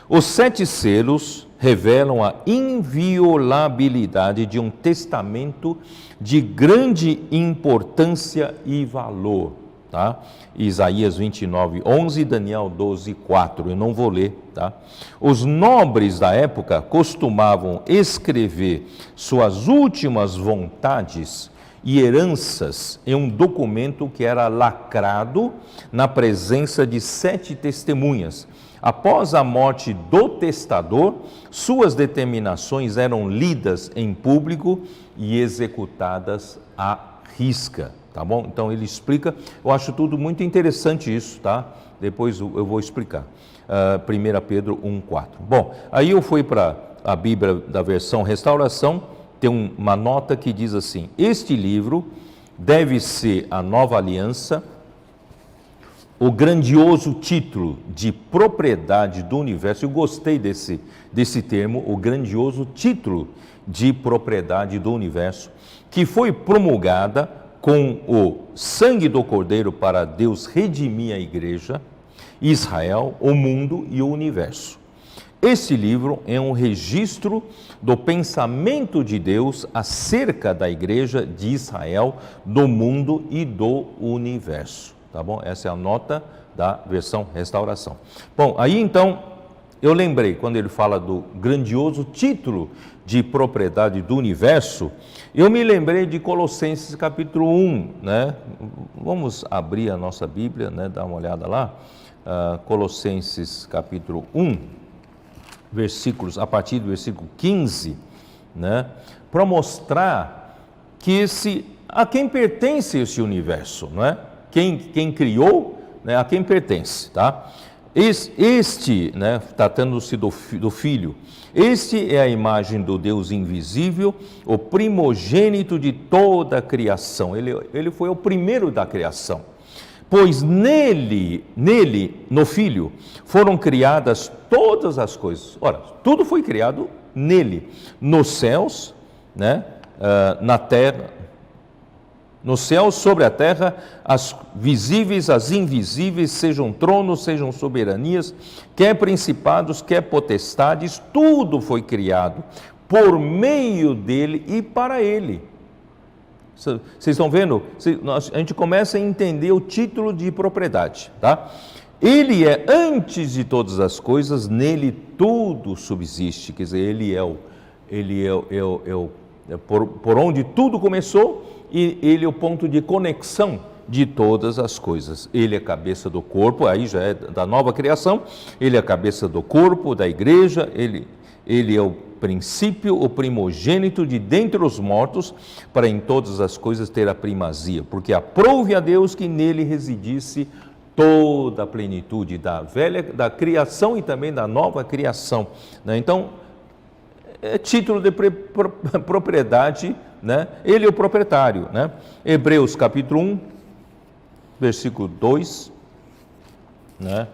Os 7 selos revelam a inviolabilidade de um testamento de grande importância e valor. Tá? Isaías 29, 11, Daniel 12, 4, eu não vou ler, tá? Os nobres da época costumavam escrever suas últimas vontades e heranças em um documento que era lacrado na presença de 7 testemunhas. Após a morte do testador, suas determinações eram lidas em público e executadas à risca. Tá bom? Então ele explica, eu acho tudo muito interessante isso, tá? Depois eu vou explicar. 1 Pedro 1:4. Bom, aí eu fui para a Bíblia da versão Restauração, tem uma nota que diz assim: este livro deve ser a nova aliança, o grandioso título de propriedade do universo. Eu gostei desse termo, o grandioso título de propriedade do universo, que foi promulgada com o sangue do Cordeiro para Deus redimir a igreja, Israel, o mundo e o universo. Esse livro é um registro do pensamento de Deus acerca da igreja de Israel, do mundo e do universo. Tá bom? Essa é a nota da versão Restauração. Bom, aí então eu lembrei, quando ele fala do grandioso título de propriedade do universo, eu me lembrei de Colossenses capítulo 1, né? Vamos abrir a nossa Bíblia, né? Dar uma olhada lá. Colossenses capítulo 1, a partir do versículo 15, né? Para mostrar que a quem pertence esse universo, não é? Quem criou, né? A quem pertence, tá? Este, né, tratando-se do Filho, este é a imagem do Deus invisível, o primogênito de toda a criação. Ele foi o primeiro da criação. Pois nele, no Filho, foram criadas todas as coisas. Ora, tudo foi criado nele, nos céus, né, na terra, nos céus, sobre a terra, as visíveis, as invisíveis, sejam tronos, sejam soberanias, quer principados, quer potestades, tudo foi criado por meio dele e para ele. Vocês estão vendo? A gente começa a entender o título de propriedade, tá? Ele é antes de todas as coisas, nele tudo subsiste, quer dizer, ele é por onde tudo começou, e ele é o ponto de conexão de todas as coisas. Ele é a cabeça do corpo, aí já é da nova criação, ele é a cabeça do corpo, da igreja, ele é o princípio, o primogênito de dentre os mortos, para em todas as coisas ter a primazia, porque aprouve a Deus que nele residisse toda a plenitude da criação e também da nova criação, né? Então, é título de propriedade né? Ele é o proprietário, né? Hebreus capítulo 1, versículo 2, né?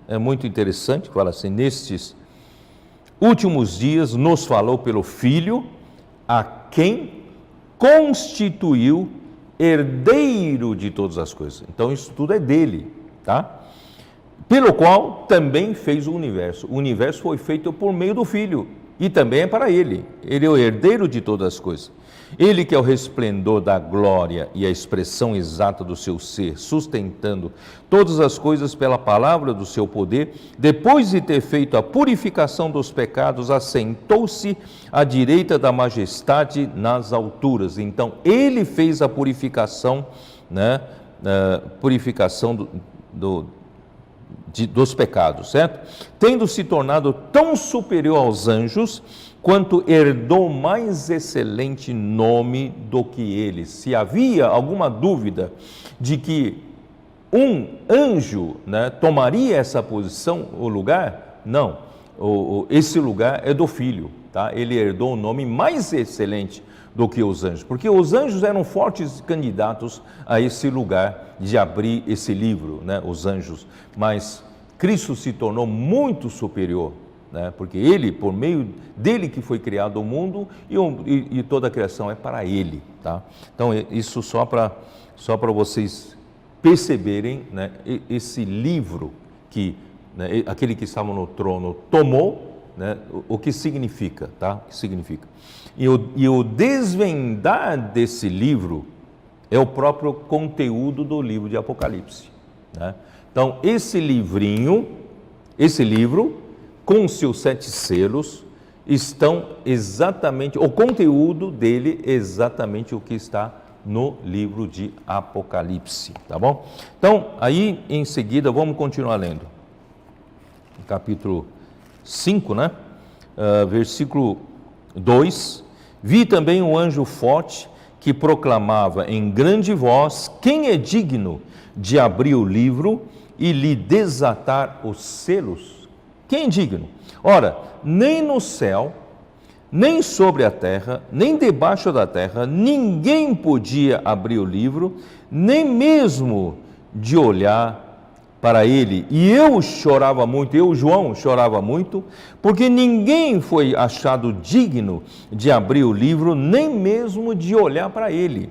É muito interessante, fala assim: nestes últimos dias nos falou pelo Filho, a quem constituiu herdeiro de todas as coisas. Então isso tudo é dele, tá? Pelo qual também fez o universo. O universo foi feito por meio do Filho e também é para ele. Ele é o herdeiro de todas as coisas. Ele que é o resplendor da glória e a expressão exata do seu ser, sustentando todas as coisas pela palavra do seu poder, depois de ter feito a purificação dos pecados, assentou-se à direita da majestade nas alturas. Então, ele fez a purificação, né? Purificação dos pecados, certo? Tendo se tornado tão superior aos anjos, quanto herdou mais excelente nome do que eles. Se havia alguma dúvida de que um anjo, né, tomaria essa posição, o lugar, não. Esse lugar é do Filho, tá? Ele herdou um nome mais excelente do que os anjos, porque os anjos eram fortes candidatos a esse lugar de abrir esse livro, né, os anjos, mas Cristo se tornou muito superior, né, porque ele, por meio dele que foi criado o mundo e toda a criação é para ele, tá? Então isso só para vocês perceberem, né, esse livro que, né, aquele que estava no trono tomou, né, o que significa, tá? O que significa. E o desvendar desse livro é o próprio conteúdo do livro de Apocalipse, né? Então, esse livro, com seus 7 selos, estão exatamente, o conteúdo dele é exatamente o que está no livro de Apocalipse, tá bom? Então, aí em seguida, vamos continuar lendo. Capítulo 5, né? Versículo 2. Vi também um anjo forte que proclamava em grande voz: quem é digno de abrir o livro e lhe desatar os selos? Quem é digno? Ora, nem no céu, nem sobre a terra, nem debaixo da terra, ninguém podia abrir o livro, nem mesmo de olhar para ele. E eu chorava muito, João, chorava muito, porque ninguém foi achado digno de abrir o livro, nem mesmo de olhar para ele.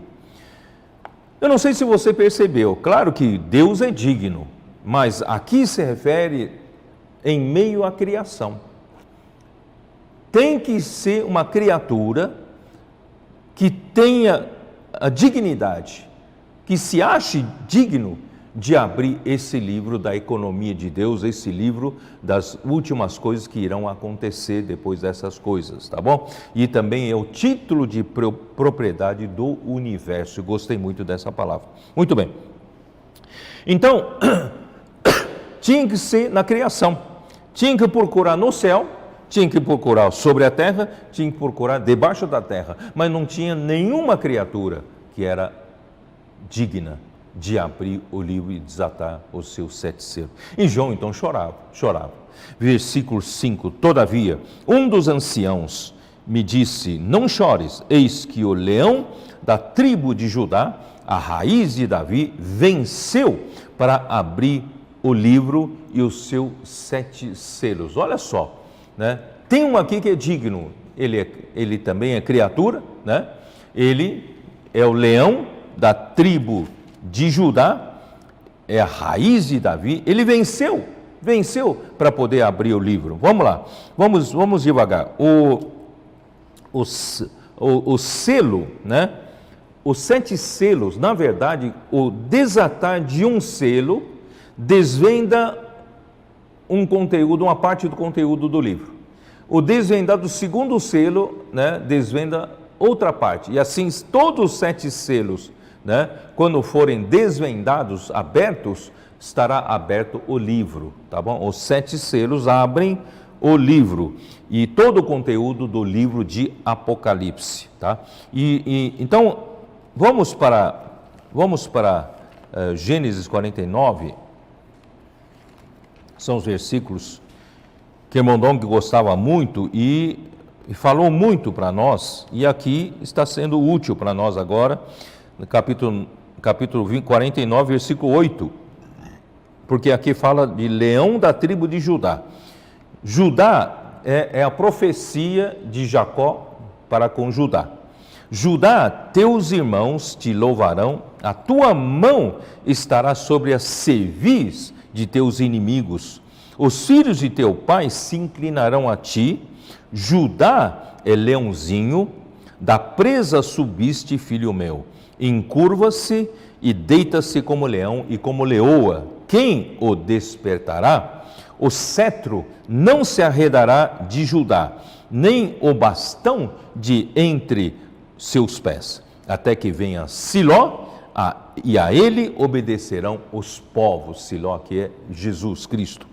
Eu não sei se você percebeu, claro que Deus é digno, mas aqui se refere em meio à criação. Tem que ser uma criatura que tenha a dignidade, que se ache digno de abrir esse livro da economia de Deus, esse livro das últimas coisas que irão acontecer depois dessas coisas, tá bom? E também é o título de propriedade do universo. Eu gostei muito dessa palavra. Muito bem. Então, tinha que ser na criação. Tinha que procurar no céu, tinha que procurar sobre a terra, tinha que procurar debaixo da terra. Mas não tinha nenhuma criatura que era digna de abrir o livro e desatar os seus 7 selos. E João então chorava. Versículo 5, todavia, um dos anciãos me disse: não chores, eis que o leão da tribo de Judá, a raiz de Davi, venceu para abrir o livro e os seus 7 selos. Olha só, né? Tem um aqui que é digno, ele também é criatura, né? Ele é o leão da tribo de Judá, é a raiz de Davi. Ele venceu para poder abrir o livro. Vamos lá, vamos devagar. O selo, né? Os 7 selos, na verdade, o desatar de um selo desvenda um conteúdo, uma parte do conteúdo do livro. O desvendar do segundo selo, né, desvenda outra parte. E assim, todos os 7 selos, né, quando forem desvendados, abertos, estará aberto o livro, tá bom? Os 7 selos abrem o livro e todo o conteúdo do livro de Apocalipse, tá? Então, vamos para Gênesis 49, são os versículos que irmão Dong gostava muito e falou muito para nós, e aqui está sendo útil para nós agora, no capítulo 49, versículo 8, porque aqui fala de leão da tribo de Judá. Judá é a profecia de Jacó para com Judá. Judá, teus irmãos te louvarão, a tua mão estará sobre as cerviz de teus inimigos. Os filhos de teu pai se inclinarão a ti. Judá é leãozinho, da presa subiste, filho meu. Encurva-se e deita-se como leão e como leoa. Quem o despertará? O cetro não se arredará de Judá, nem o bastão de entre seus pés, até que venha Siló, e a ele obedecerão os povos. Siló, que é Jesus Cristo.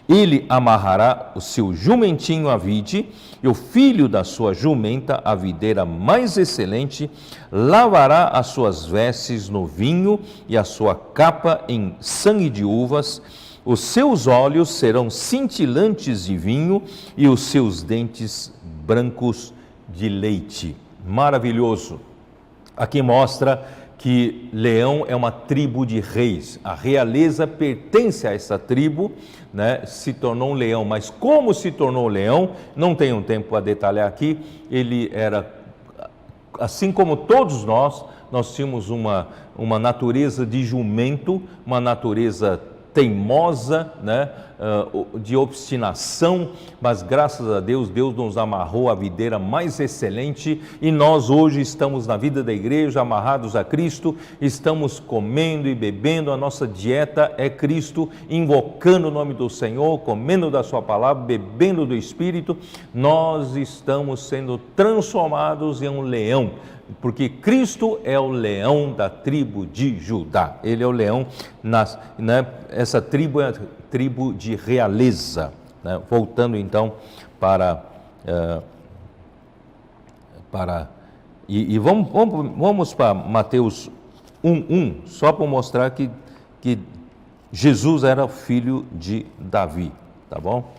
Ele amarrará o seu jumentinho à vide, e o filho da sua jumenta à videira mais excelente, lavará as suas vestes no vinho e a sua capa em sangue de uvas. Os seus olhos serão cintilantes de vinho e os seus dentes brancos de leite. Maravilhoso. Aqui mostra que Leão é uma tribo de reis. A realeza pertence a essa tribo, né? Se tornou um leão, mas como se tornou leão, não tenho tempo para detalhar aqui. Ele era, assim como todos nós tínhamos uma natureza de jumento, uma natureza teimosa, né? De obstinação, mas graças a Deus, Deus nos amarrou à videira mais excelente e nós hoje estamos na vida da igreja amarrados a Cristo, estamos comendo e bebendo, a nossa dieta é Cristo, invocando o nome do Senhor, comendo da sua palavra, bebendo do Espírito. Nós estamos sendo transformados em um leão, porque Cristo é o leão da tribo de Judá. Ele é o leão, essa tribo é a tribo de realeza, né? Voltando então vamos para Mateus 1:1, só para mostrar que Jesus era filho de Davi, tá bom?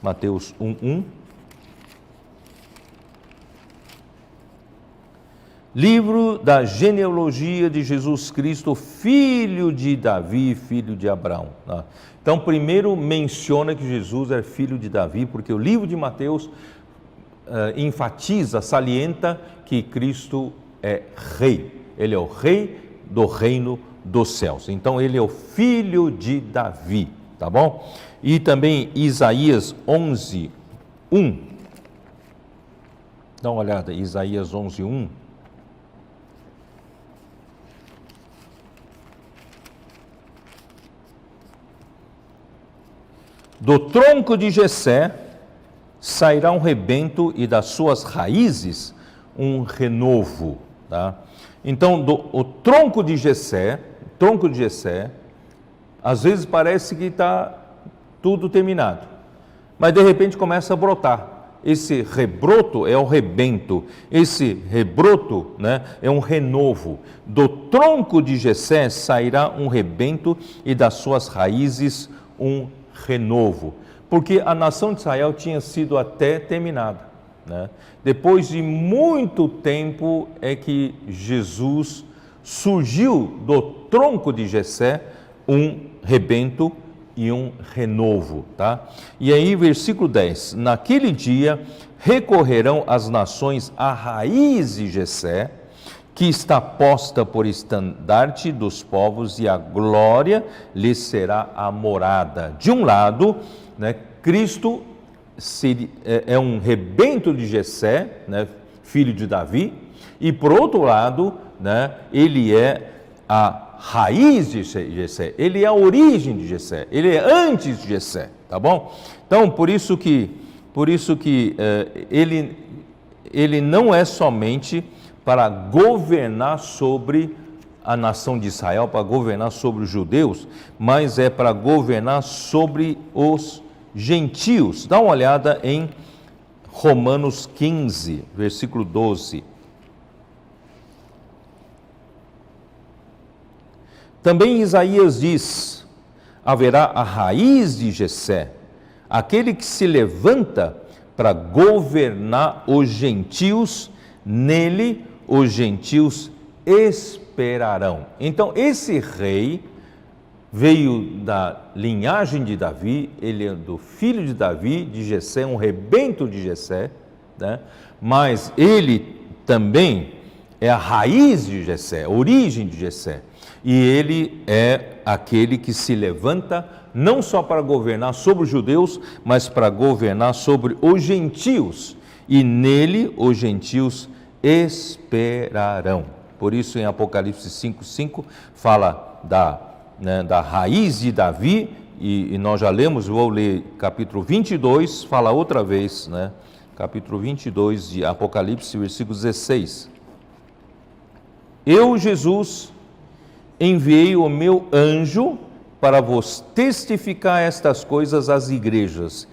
Mateus 1:1. Livro da genealogia de Jesus Cristo, filho de Davi, filho de Abraão. Então, primeiro menciona que Jesus é filho de Davi, porque o livro de Mateus enfatiza, salienta que Cristo é rei. Ele é o rei do reino dos céus. Então, ele é o filho de Davi, tá bom? E também Isaías 11:1. Dá uma olhada, Isaías 11:1. Do tronco de Jessé sairá um rebento e das suas raízes um renovo. Tá? Então, o tronco de Jessé, às vezes parece que está tudo terminado, mas de repente começa a brotar. Esse rebroto é o rebento, esse rebroto, né, é um renovo. Do tronco de Jessé sairá um rebento e das suas raízes um renovo, porque a nação de Israel tinha sido até terminada, né? Depois de muito tempo é que Jesus surgiu do tronco de Jessé um rebento e um renovo, tá? E aí, versículo 10, naquele dia recorrerão as nações à raiz de Jessé, que está posta por estandarte dos povos, e a glória lhe será a morada. De um lado, né, Cristo é um rebento de Jessé, né, filho de Davi, e por outro lado, né, ele é a raiz de Jessé, ele é a origem de Jessé, ele é antes de Jessé, tá bom? Então, por isso que ele não é somente para governar sobre a nação de Israel, para governar sobre os judeus, mas é para governar sobre os gentios. Dá uma olhada em Romanos 15, versículo 12. Também Isaías diz: haverá a raiz de Jessé, aquele que se levanta para governar os gentios, nele os gentios esperarão. Então, esse rei veio da linhagem de Davi, ele é do filho de Davi, de Jessé, um rebento de Jessé, né? Mas ele também é a raiz de Jessé, a origem de Jessé. E ele é aquele que se levanta não só para governar sobre os judeus, mas para governar sobre os gentios. E nele os gentios esperarão. Por isso em Apocalipse 5:5 fala da raiz de Davi, e nós já lemos, vou ler capítulo 22, fala outra vez, né? Capítulo 22 de Apocalipse, versículo 16. Eu, Jesus, enviei o meu anjo para vos testificar estas coisas às igrejas.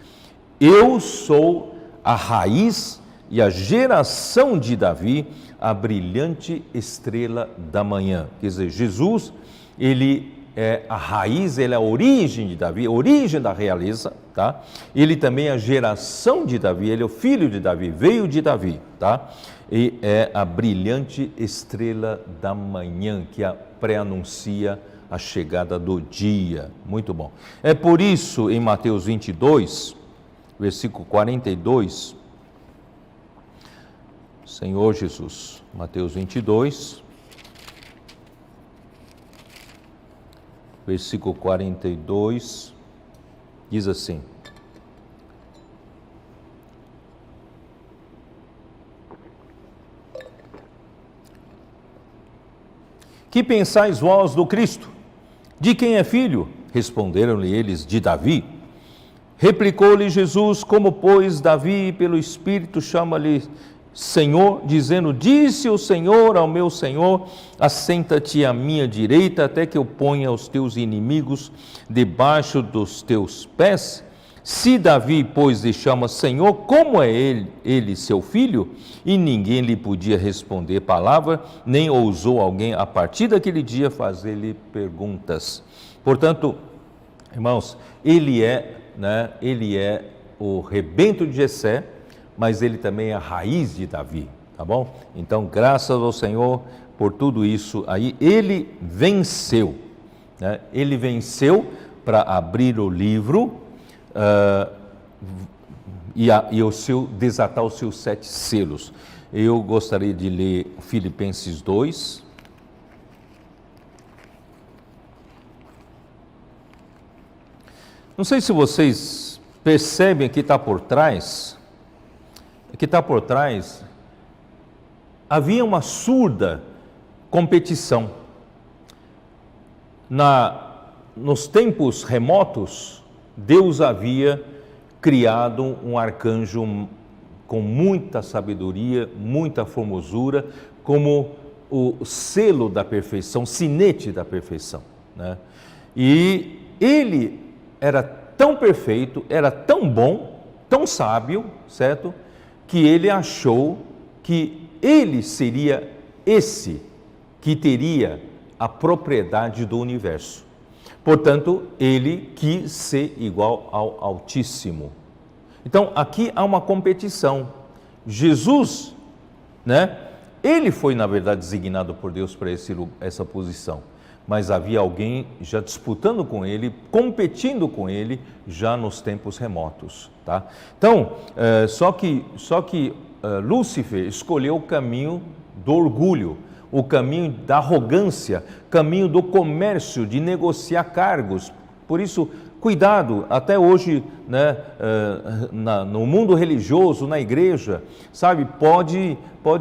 Eu sou a raiz e a geração de Davi, a brilhante estrela da manhã. Quer dizer, Jesus, ele é a raiz, ele é a origem de Davi, a origem da realeza, tá? Ele também é a geração de Davi, ele é o filho de Davi, veio de Davi, tá? E é a brilhante estrela da manhã, que pré-anuncia a chegada do dia. Muito bom. É por isso, em Mateus 22, versículo 42, Senhor Jesus, Mateus 22, versículo 42, diz assim: que pensais vós do Cristo? De quem é filho? Responderam-lhe eles: de Davi. Replicou-lhe Jesus: como, pois, Davi, pelo Espírito, chama-lhe Senhor, dizendo: disse o Senhor ao meu Senhor: assenta-te à minha direita, até que eu ponha os teus inimigos debaixo dos teus pés? Se Davi, pois, lhe chama Senhor, como é ele seu filho? E ninguém lhe podia responder palavra, nem ousou alguém, a partir daquele dia, fazer-lhe perguntas. Portanto, irmãos, ele é o rebento de Jessé, mas ele também é a raiz de Davi, tá bom? Então, graças ao Senhor por tudo isso aí. Ele venceu, né? Ele venceu para abrir o livro desatar os seus 7 selos. Eu gostaria de ler Filipenses 2. Não sei se vocês percebem que está por trás, havia uma surda competição. Nos tempos remotos, Deus havia criado um arcanjo com muita sabedoria, muita formosura, como o selo da perfeição, sinete da perfeição, né? E ele era tão perfeito, era tão bom, tão sábio, certo? Que ele achou que ele seria esse que teria a propriedade do universo. Portanto, ele quis ser igual ao Altíssimo. Então, aqui há uma competição. Jesus, né? Ele foi, na verdade, designado por Deus para essa posição. Mas havia alguém já disputando com ele, competindo com ele, já nos tempos remotos, tá? Então, só que Lúcifer escolheu o caminho do orgulho, o caminho da arrogância, caminho do comércio, de negociar cargos. Por isso, cuidado, até hoje, né, no mundo religioso, na igreja, sabe, pode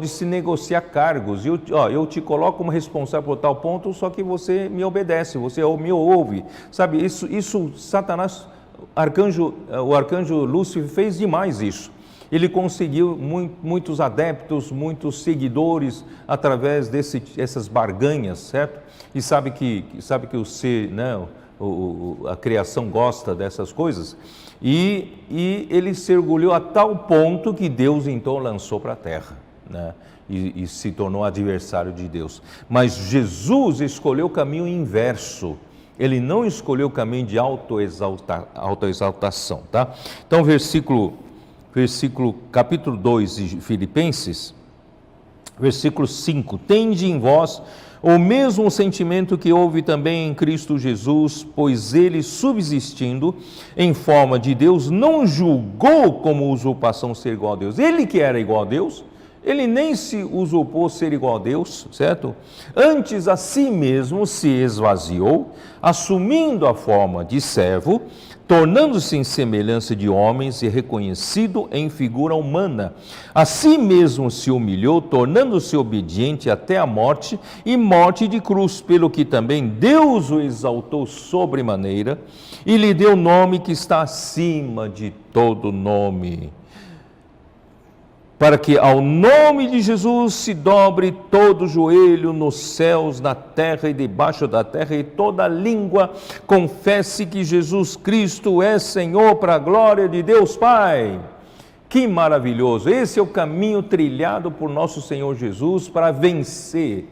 se negociar cargos. Eu te coloco como responsável por tal ponto, só que você me obedece, você me ouve. Sabe, isso Satanás, o arcanjo Lúcifer fez demais isso. Ele conseguiu muitos adeptos, muitos seguidores através dessas barganhas, certo? E sabe que o ser, né, a criação gosta dessas coisas. E ele se orgulhou a tal ponto que Deus então lançou para a terra, né? E se tornou adversário de Deus. Mas Jesus escolheu o caminho inverso. Ele não escolheu o caminho de autoexaltação, tá? Então, versículo capítulo 2 de Filipenses, versículo 5, tende em vós o mesmo sentimento que houve também em Cristo Jesus, pois ele, subsistindo em forma de Deus, não julgou como usurpação ser igual a Deus. Ele que era igual a Deus, ele nem se usurpou ser igual a Deus, certo? Antes a si mesmo se esvaziou, assumindo a forma de servo, tornando-se em semelhança de homens e reconhecido em figura humana. A si mesmo se humilhou, tornando-se obediente até a morte e morte de cruz, pelo que também Deus o exaltou sobremaneira e lhe deu nome que está acima de todo nome, para que ao nome de Jesus se dobre todo joelho nos céus, na terra e debaixo da terra, e toda língua confesse que Jesus Cristo é Senhor, para a glória de Deus Pai. Que maravilhoso! Esse é o caminho trilhado por nosso Senhor Jesus para vencer.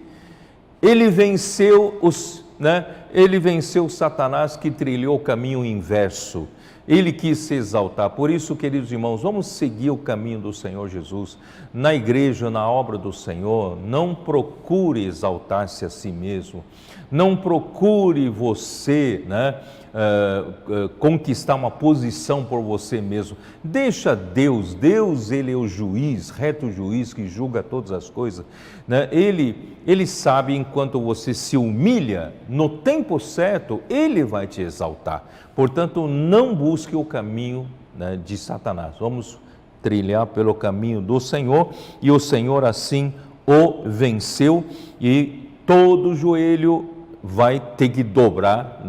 Ele venceu Ele venceu Satanás, que trilhou o caminho inverso. Ele quis se exaltar. Por isso, queridos irmãos, vamos seguir o caminho do Senhor Jesus. Na igreja, na obra do Senhor, não procure exaltar-se a si mesmo. Não procure você, conquistar uma posição por você mesmo. Deixa Deus. Deus, Ele é o juiz, reto juiz, que julga todas as coisas. Ele sabe, enquanto você se humilha, no tempo certo, Ele vai te exaltar. Portanto, não busque o caminho de Satanás. Vamos trilhar pelo caminho do Senhor, e o Senhor assim o venceu, e todo joelho vai ter que dobrar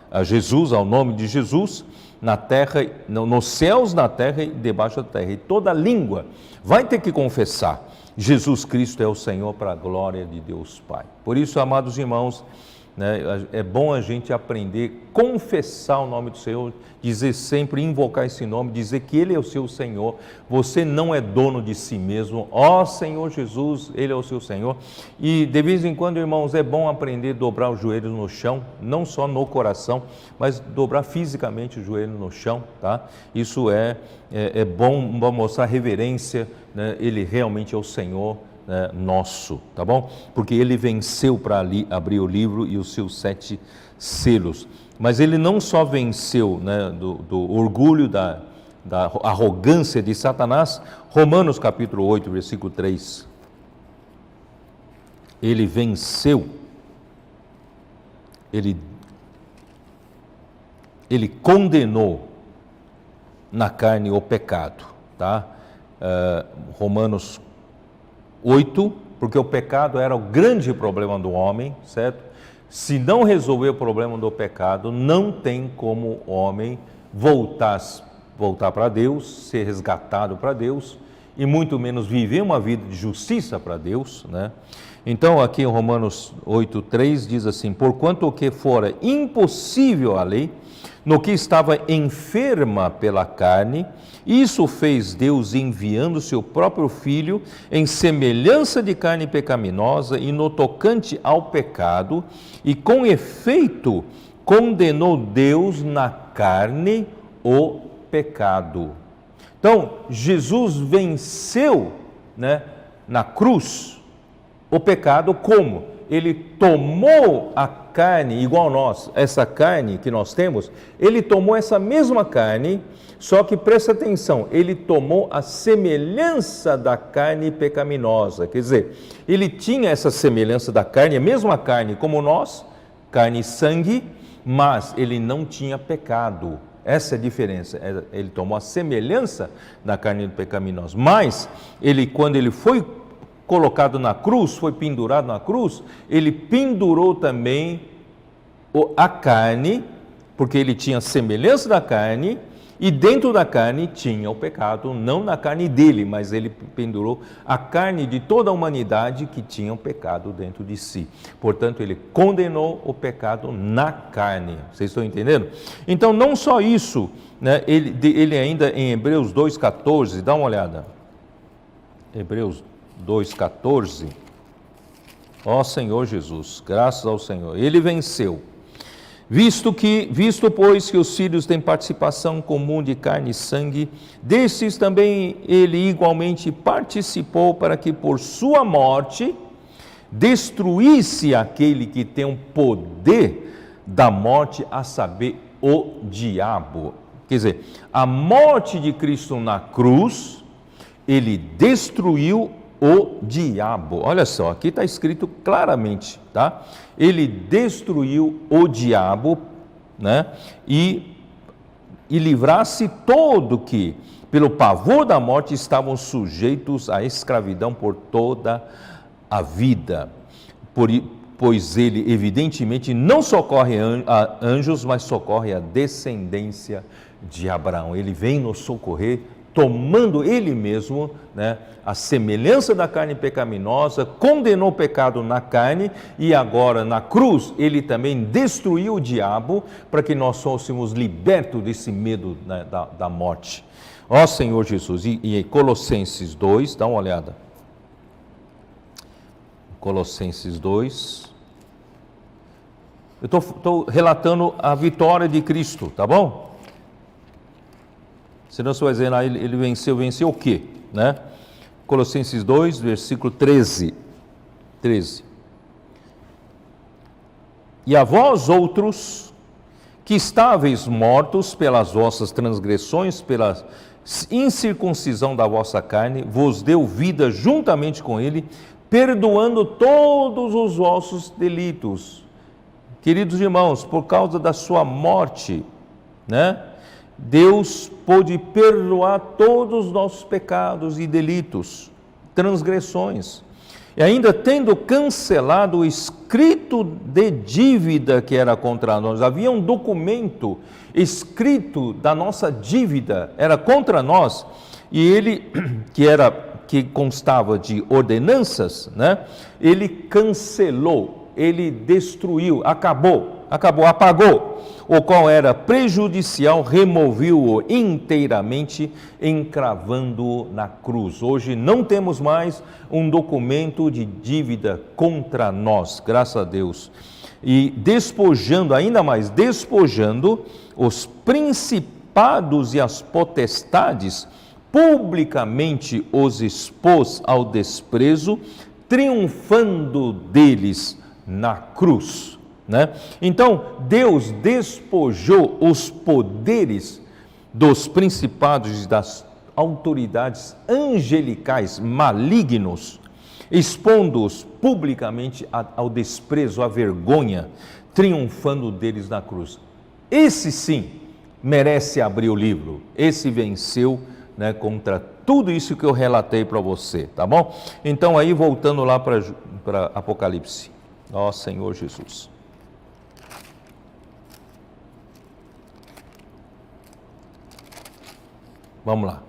a Jesus, ao nome de Jesus, na terra, nos céus, na terra e debaixo da terra. E toda língua vai ter que confessar: Jesus Cristo é o Senhor, para a glória de Deus Pai. Por isso, amados irmãos, é bom a gente aprender a confessar o nome do Senhor, dizer sempre, invocar esse nome, dizer que Ele é o seu Senhor. Você não é dono de si mesmo. Ó Senhor Jesus, Ele é o seu Senhor. E de vez em quando, irmãos, é bom aprender a dobrar os joelhos no chão, não só no coração, mas dobrar fisicamente o joelho no chão, tá? Isso é bom para mostrar reverência, Ele realmente é o Senhor nosso, tá bom? Porque Ele venceu para abrir o livro e os seus 7 selos. Mas Ele não só venceu do orgulho, da arrogância de Satanás. Romanos capítulo 8, versículo 3. Ele venceu, ele condenou na carne o pecado, tá? Romanos 8, porque o pecado era o grande problema do homem, certo? Se não resolver o problema do pecado, não tem como o homem voltar para Deus, ser resgatado para Deus, e muito menos viver uma vida de justiça para Deus, Então, aqui em Romanos 8:3 diz assim: porquanto o que fora impossível à lei, no que estava enferma pela carne, isso fez Deus, enviando seu próprio Filho em semelhança de carne pecaminosa, e no tocante ao pecado, e com efeito condenou Deus na carne o pecado. Então, Jesus venceu, na cruz o pecado. Como? Ele tomou a carne igual nós, essa carne que nós temos, Ele tomou essa mesma carne, só que presta atenção, Ele tomou a semelhança da carne pecaminosa. Quer dizer, Ele tinha essa semelhança da carne, a mesma carne como nós, carne e sangue, mas Ele não tinha pecado. Essa é a diferença. Ele tomou a semelhança da carne pecaminosa, mas quando Ele foi colocado na cruz, foi pendurado na cruz, Ele pendurou também a carne, porque Ele tinha semelhança da carne, e dentro da carne tinha o pecado, não na carne dele, mas Ele pendurou a carne de toda a humanidade que tinha o pecado dentro de si. Portanto, Ele condenou o pecado na carne. Vocês estão entendendo? Então, não só isso, ele ainda em Hebreus 2,14, dá uma olhada. Hebreus 2,14, ó Senhor Jesus, graças ao Senhor, Ele venceu. Visto, pois, que os filhos têm participação comum de carne e sangue, destes também ele igualmente participou, para que por sua morte destruísse aquele que tem o poder da morte, a saber, o diabo. Quer dizer, a morte de Cristo na cruz, ele destruiu o diabo. Olha só, aqui está escrito claramente, tá? Ele destruiu o diabo, né? E livrasse todo que, pelo pavor da morte, estavam sujeitos à escravidão por toda a vida. Pois ele, evidentemente, não socorre a anjos, mas socorre a descendência de Abraão. Ele vem nos socorrer, tomando ele mesmo, né, a semelhança da carne pecaminosa, condenou o pecado na carne, e agora na cruz ele também destruiu o diabo, para que nós fôssemos libertos desse medo, né, da morte. Ó Senhor Jesus. E Colossenses 2, dá uma olhada. Colossenses 2. Eu estou relatando a vitória de Cristo, tá bom? Senão você vai dizer, ele venceu o quê? Né? Colossenses 2, versículo 13. E a vós outros, que estáveis mortos pelas vossas transgressões, pela incircuncisão da vossa carne, vos deu vida juntamente com ele, perdoando todos os vossos delitos. Queridos irmãos, por causa da sua morte, né, Deus pôde perdoar todos os nossos pecados e delitos, transgressões. E ainda tendo cancelado o escrito de dívida que era contra nós. Havia um documento escrito da nossa dívida, era contra nós, e ele, que constava de ordenanças, né? Ele cancelou, ele destruiu, apagou, o qual era prejudicial, removeu-o inteiramente, encravando-o na cruz. Hoje não temos mais um documento de dívida contra nós, graças a Deus. E ainda mais despojando os principados e as potestades, publicamente os expôs ao desprezo, triunfando deles na cruz, né? Então, Deus despojou os poderes dos principados e das autoridades angelicais malignos, expondo-os publicamente ao desprezo, à vergonha, triunfando deles na cruz. Esse sim merece abrir o livro, esse venceu, né, contra tudo isso que eu relatei para você, tá bom? Então aí voltando lá para Apocalipse, ó Senhor Jesus. Vamos lá.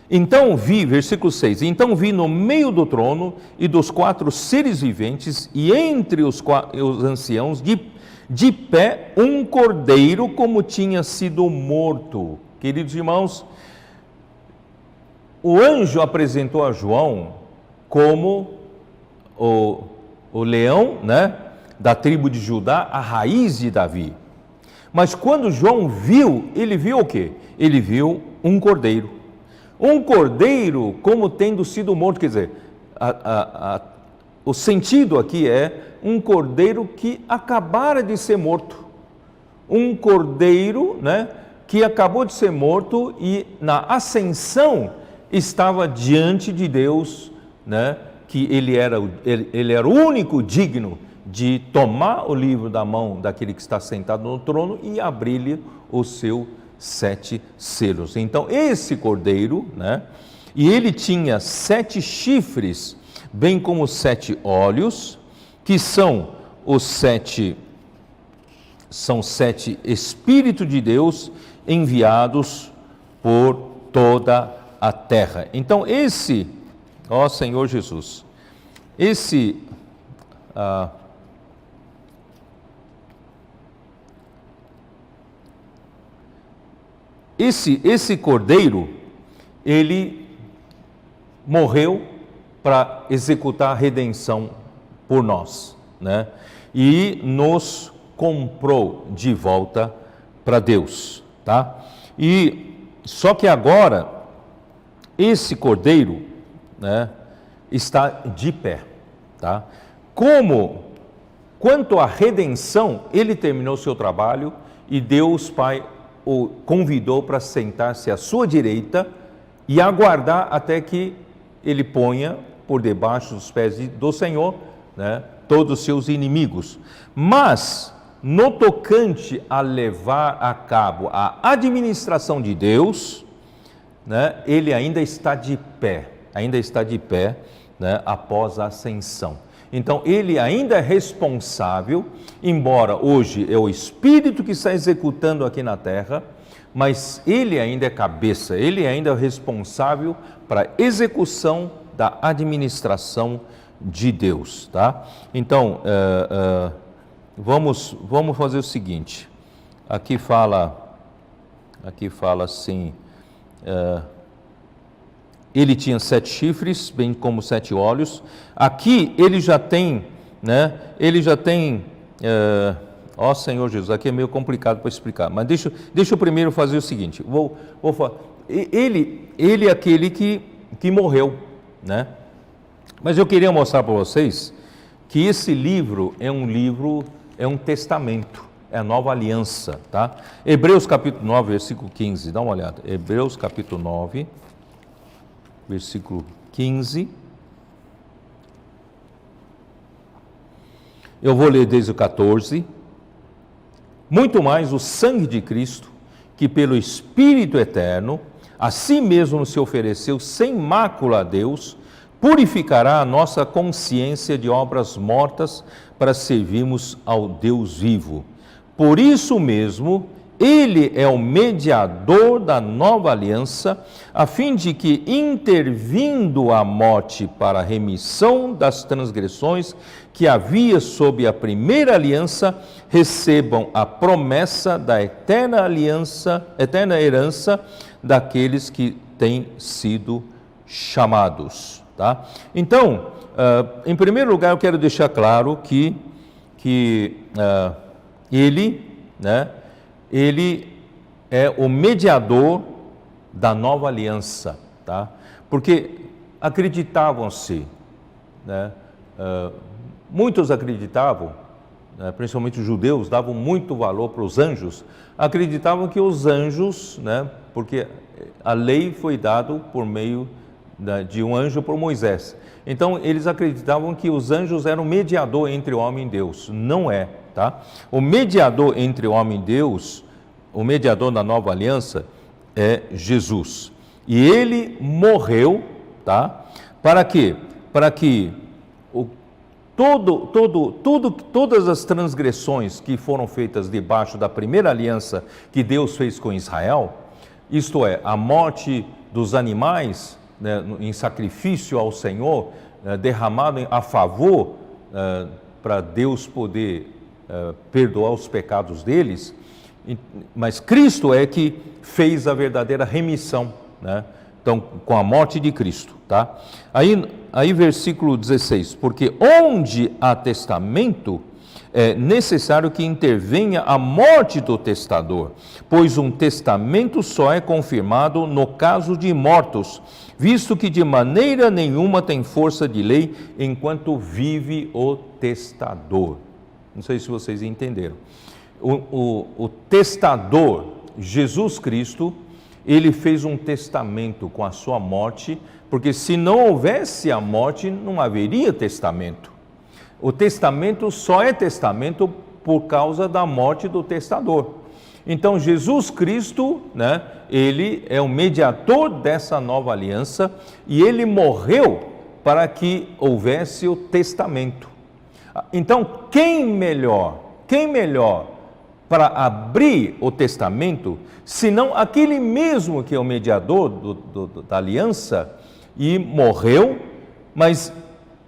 Então vi, versículo 6, então vi no meio do trono e dos 4 seres viventes e entre os anciãos de pé um cordeiro como tinha sido morto. Queridos irmãos, o anjo apresentou a João como o leão, né, da tribo de Judá, a raiz de Davi. Mas quando João viu, ele viu o quê? Ele viu um cordeiro. Um cordeiro como tendo sido morto, quer dizer, o sentido aqui é um cordeiro que acabara de ser morto. Um cordeiro, né, que acabou de ser morto e na ascensão estava diante de Deus, né, que ele era o único digno de tomar o livro da mão daquele que está sentado no trono e abrir-lhe o seu 7 selos. Então esse cordeiro, né, e ele tinha 7 chifres, bem como 7 olhos, que são os 7 Espíritos de Deus enviados por toda a terra. Então esse, ó Senhor Jesus, esse cordeiro, ele morreu para executar a redenção por nós, né? E nos comprou de volta para Deus, tá? E só que agora esse cordeiro, né, está de pé, tá? Quanto à redenção, ele terminou seu trabalho e Deus Pai o convidou para sentar-se à sua direita e aguardar até que ele ponha por debaixo dos pés do Senhor, né, todos os seus inimigos. Mas, no tocante a levar a cabo a administração de Deus, né, ele ainda está de pé, né, após a ascensão. Então, ele ainda é responsável, embora hoje é o Espírito que está executando aqui na terra, mas ele ainda é cabeça, ele ainda é responsável para a execução da administração de Deus, tá? Então, vamos fazer o seguinte, aqui fala assim, ele tinha 7 chifres, bem como 7 olhos. Aqui ele já tem, né? Ó Senhor Jesus, aqui é meio complicado para explicar, mas deixa eu primeiro fazer o seguinte. Vou falar. Ele é aquele que morreu, né? Mas eu queria mostrar para vocês que esse livro é um testamento, é a nova aliança, tá? Hebreus capítulo 9, versículo 15, dá uma olhada. Hebreus capítulo 9, versículo 15. Eu vou ler desde o 14. Muito mais o sangue de Cristo, que pelo Espírito eterno, a si mesmo se ofereceu sem mácula a Deus, purificará a nossa consciência de obras mortas para servirmos ao Deus vivo. Por isso mesmo, ele é o mediador da nova aliança, a fim de que, intervindo a morte para a remissão das transgressões que havia sob a primeira aliança, recebam a promessa da eterna herança daqueles que têm sido chamados. Tá? Então, em primeiro lugar, eu quero deixar claro que ele, né, ele é o mediador da nova aliança, tá? Porque acreditavam-se, né, muitos acreditavam, né, principalmente os judeus, davam muito valor para os anjos, acreditavam que os anjos, né, porque a lei foi dada por meio de um anjo por Moisés. Então, eles acreditavam que os anjos eram o mediador entre o homem e Deus. Não é, tá? O mediador entre o homem e Deus, o mediador da nova aliança, é Jesus. E ele morreu, tá? Para quê? Para que todas as transgressões que foram feitas debaixo da primeira aliança que Deus fez com Israel, isto é, a morte dos animais, né, em sacrifício ao Senhor, derramado a favor para Deus poder perdoar os pecados deles, mas Cristo é que fez a verdadeira remissão, né? Então, com a morte de Cristo, tá? Aí versículo 16, porque onde há testamento, é necessário que intervenha a morte do testador, pois um testamento só é confirmado no caso de mortos, visto que de maneira nenhuma tem força de lei enquanto vive o testador. Não sei se vocês entenderam. O testador, Jesus Cristo, ele fez um testamento com a sua morte, porque se não houvesse a morte, não haveria testamento. O testamento só é testamento por causa da morte do testador. Então, Jesus Cristo, né, ele é o mediador dessa nova aliança e ele morreu para que houvesse o testamento. Então, quem melhor para abrir o testamento, senão aquele mesmo que é o mediador da aliança e morreu, mas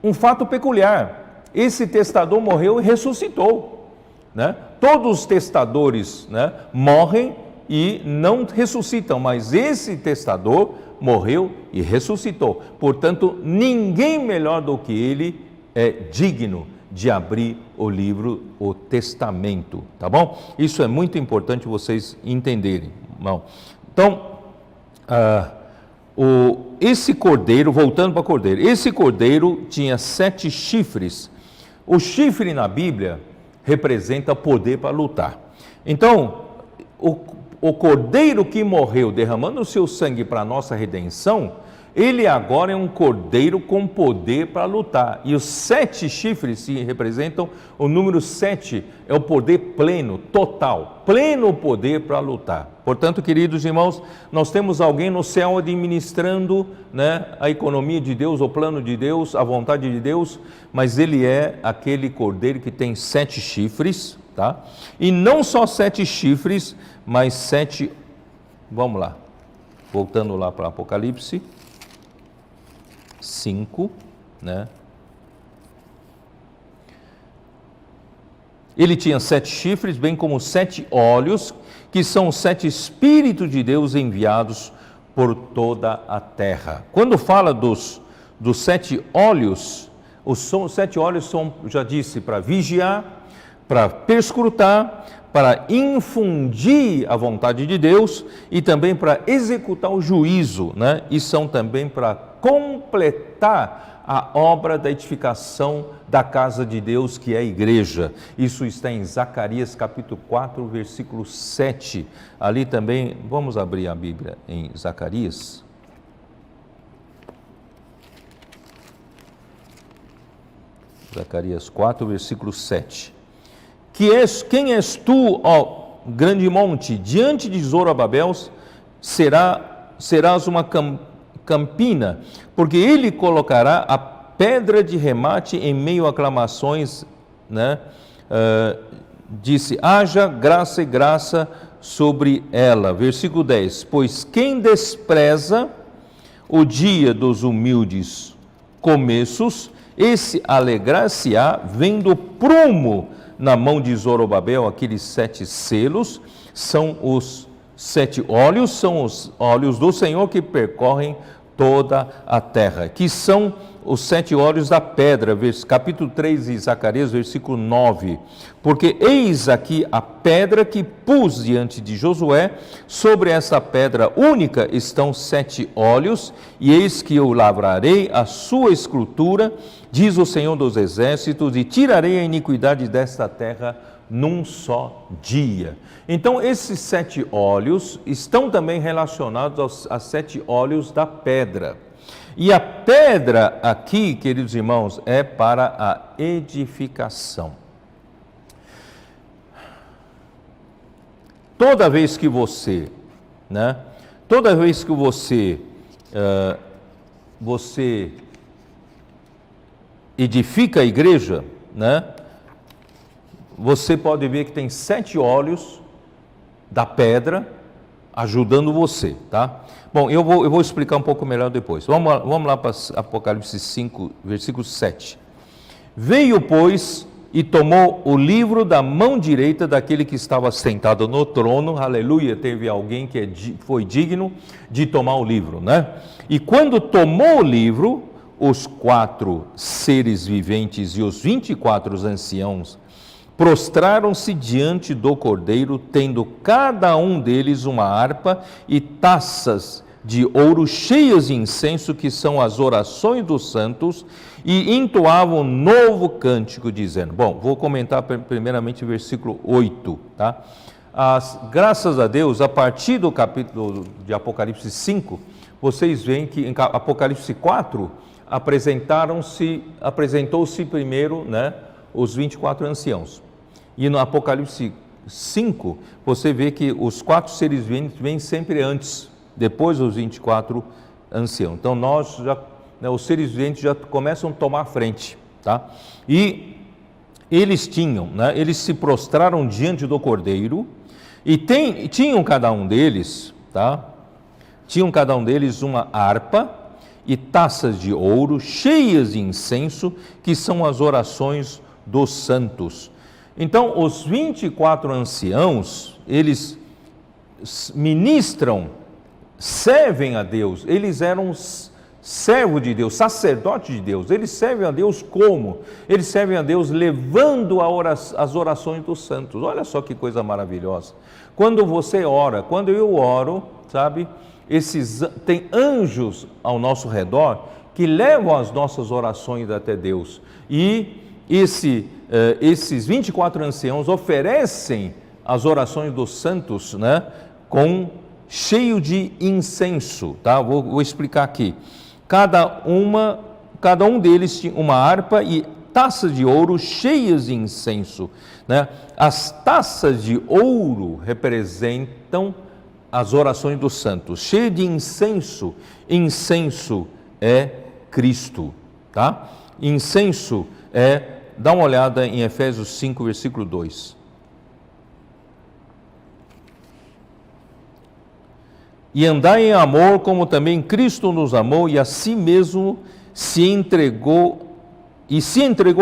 um fato peculiar, esse testador morreu e ressuscitou, né? Todos os testadores, né, morrem e não ressuscitam, mas esse testador morreu e ressuscitou. Portanto, ninguém melhor do que ele é digno de abrir o livro, o testamento, tá bom? Isso é muito importante vocês entenderem, irmão. Então, esse cordeiro, voltando para o cordeiro, esse cordeiro tinha 7 chifres. O chifre na Bíblia representa poder para lutar. Então, o cordeiro que morreu derramando o seu sangue para a nossa redenção, ele agora é um cordeiro com poder para lutar. E os 7 chifres se representam, o número 7 é o poder pleno, total, pleno poder para lutar. Portanto, queridos irmãos, nós temos alguém no céu administrando, né, a economia de Deus, o plano de Deus, a vontade de Deus, mas ele é aquele cordeiro que tem 7 chifres, tá? E não só 7 chifres, mas 7, vamos lá, voltando lá para Apocalipse 5, né? Ele tinha 7 chifres, bem como 7 olhos, que são os 7 Espíritos de Deus enviados por toda a terra. Quando fala dos 7 olhos, os 7 olhos são, já disse, para vigiar, para perscrutar, para infundir a vontade de Deus e também para executar o juízo, né? E são também para completar a obra da edificação da casa de Deus, que é a igreja. Isso está em Zacarias capítulo 4, versículo 7. Ali também, vamos abrir a Bíblia em Zacarias. Zacarias 4, versículo 7. Quem és tu, ó grande monte? Diante de Zorobabel serás uma campina, porque ele colocará a pedra de remate em meio a aclamações, né? Disse, haja graça e graça sobre ela. Versículo 10, pois quem despreza o dia dos humildes começos, esse alegrar-se-á vendo prumo na mão de Zorobabel. Aqueles 7 selos são os 7 olhos, são os olhos do Senhor que percorrem toda a terra, que são os 7 olhos da pedra, capítulo 3 de Zacarias, versículo 9, porque eis aqui a pedra que pus diante de Josué, sobre essa pedra única estão 7 olhos, e eis que eu lavrarei a sua escultura, diz o Senhor dos exércitos, e tirarei a iniquidade desta terra num só dia. Então esses 7 olhos estão também relacionados aos 7 olhos da pedra. E a pedra aqui, queridos irmãos, é para a edificação. Toda vez que você, né? Toda vez que você edifica a igreja, né? Você pode ver que tem 7 olhos da pedra ajudando você, tá? Bom, eu vou explicar um pouco melhor depois. Vamos lá para Apocalipse 5, versículo 7. Veio, pois, e tomou o livro da mão direita daquele que estava sentado no trono, aleluia, teve alguém que foi digno de tomar o livro, né? E quando tomou o livro, os 4 seres viventes e os 24 anciãos prostraram-se diante do Cordeiro, tendo cada um deles uma harpa e taças de ouro cheias de incenso, que são as orações dos santos, e entoavam novo cântico, dizendo... Bom, vou comentar primeiramente o versículo 8, tá? Graças a Deus, a partir do capítulo de Apocalipse 5, vocês veem que em Apocalipse 4, apresentou-se primeiro, né, os 24 anciãos. E no Apocalipse 5, você vê que os 4 seres viventes vêm sempre antes, depois dos 24 anciãos. Então, os seres viventes já começam a tomar frente, tá? E eles eles se prostraram diante do Cordeiro, e tinham cada um deles, tá? Tinham cada um deles uma harpa e taças de ouro cheias de incenso, que são as orações dos santos. Então, os 24 anciãos, eles ministram, servem a Deus. Eles eram servo de Deus, sacerdote de Deus. Eles servem a Deus como? Eles servem a Deus levando as orações dos santos. Olha só que coisa maravilhosa. Quando você ora, quando eu oro, sabe, tem anjos ao nosso redor que levam as nossas orações até Deus. E esses 24 anciãos oferecem as orações dos santos, né, cheio de incenso, tá? Vou explicar aqui. Cada um deles tinha uma harpa e taças de ouro cheias de incenso, né? As taças de ouro representam as orações dos santos, cheio de incenso. Incenso é Cristo, tá? Incenso dá uma olhada em Efésios 5, versículo 2. E andai em amor, como também Cristo nos amou e a si mesmo se entregou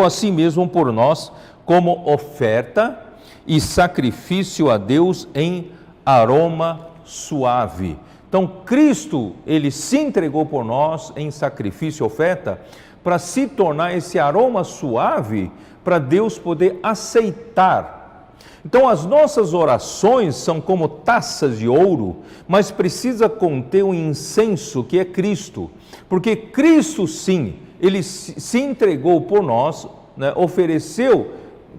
a si mesmo por nós, como oferta e sacrifício a Deus em aroma suave. Então, Cristo, ele se entregou por nós em sacrifício e oferta, para se tornar esse aroma suave, para Deus poder aceitar. Então, as nossas orações são como taças de ouro, mas precisa conter um incenso que é Cristo, porque Cristo, sim, ele se entregou por nós, né, ofereceu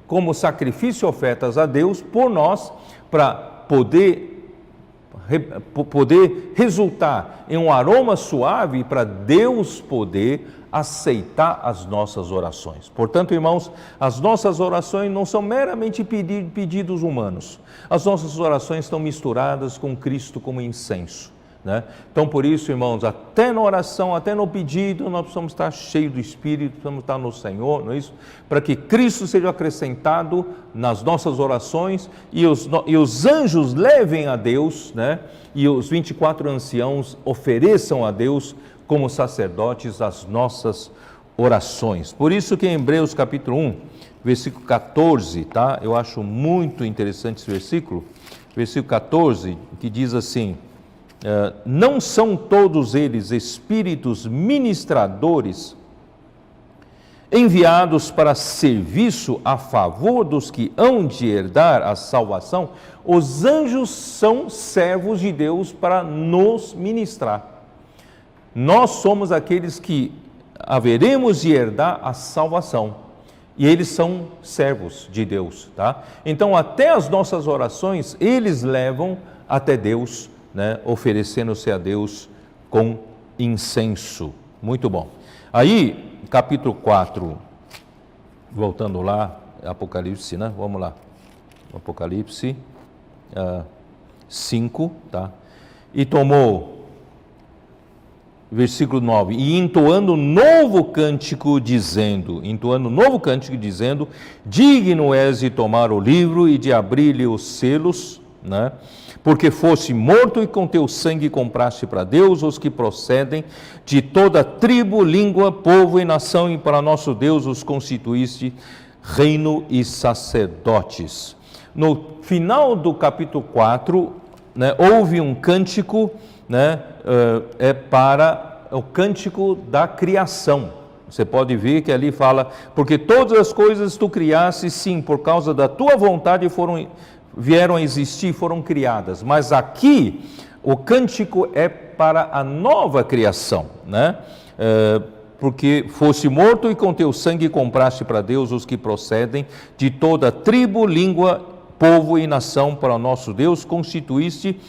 como sacrifício e ofertas a Deus por nós, para poder resultar em um aroma suave, para Deus poder aceitar as nossas orações. Portanto, irmãos, as nossas orações não são meramente pedidos humanos. As nossas orações estão misturadas com Cristo como incenso, né? Então, por isso, irmãos, até na oração, até no pedido, nós precisamos estar cheios do Espírito, precisamos estar no Senhor, não é isso? Para que Cristo seja acrescentado nas nossas orações e os anjos levem a Deus, né? E os 24 anciãos ofereçam a Deus como sacerdotes as nossas orações. Por isso que em Hebreus capítulo 1, versículo 14, tá? Eu acho muito interessante esse versículo 14, que diz assim: não são todos eles espíritos ministradores enviados para serviço a favor dos que hão de herdar a salvação? Os anjos são servos de Deus para nos ministrar. Nós somos aqueles que haveremos de herdar a salvação, e eles são servos de Deus, tá? Então, até as nossas orações, eles levam até Deus, né, oferecendo-se a Deus com incenso. Muito bom. Aí, capítulo 4, voltando lá, Apocalipse, né? Vamos lá. Apocalipse 5, tá? E tomou, versículo 9, e entoando novo cântico dizendo, digno és de tomar o livro e de abrir-lhe os selos, né? Porque foste morto e com teu sangue compraste para Deus os que procedem de toda tribo, língua, povo e nação, e para nosso Deus os constituíste reino e sacerdotes. No final do capítulo 4, né, houve um cântico, né, para o cântico da criação. Você pode ver que ali fala, porque todas as coisas tu criaste, sim, por causa da tua vontade vieram a existir, foram criadas. Mas aqui o cântico é para a nova criação, né? Porque foste morto e com teu sangue compraste para Deus os que procedem de toda tribo, língua, povo e nação, para o nosso Deus constituíste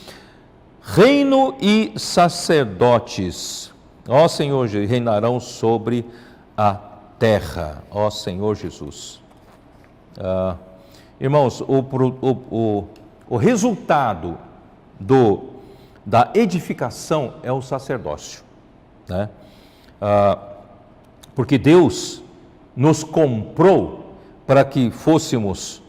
reino e sacerdotes. Ó Senhor, reinarão sobre a terra. Ó Senhor Jesus. Irmãos, o resultado da edificação é o sacerdócio, né? Porque Deus nos comprou para que fôssemos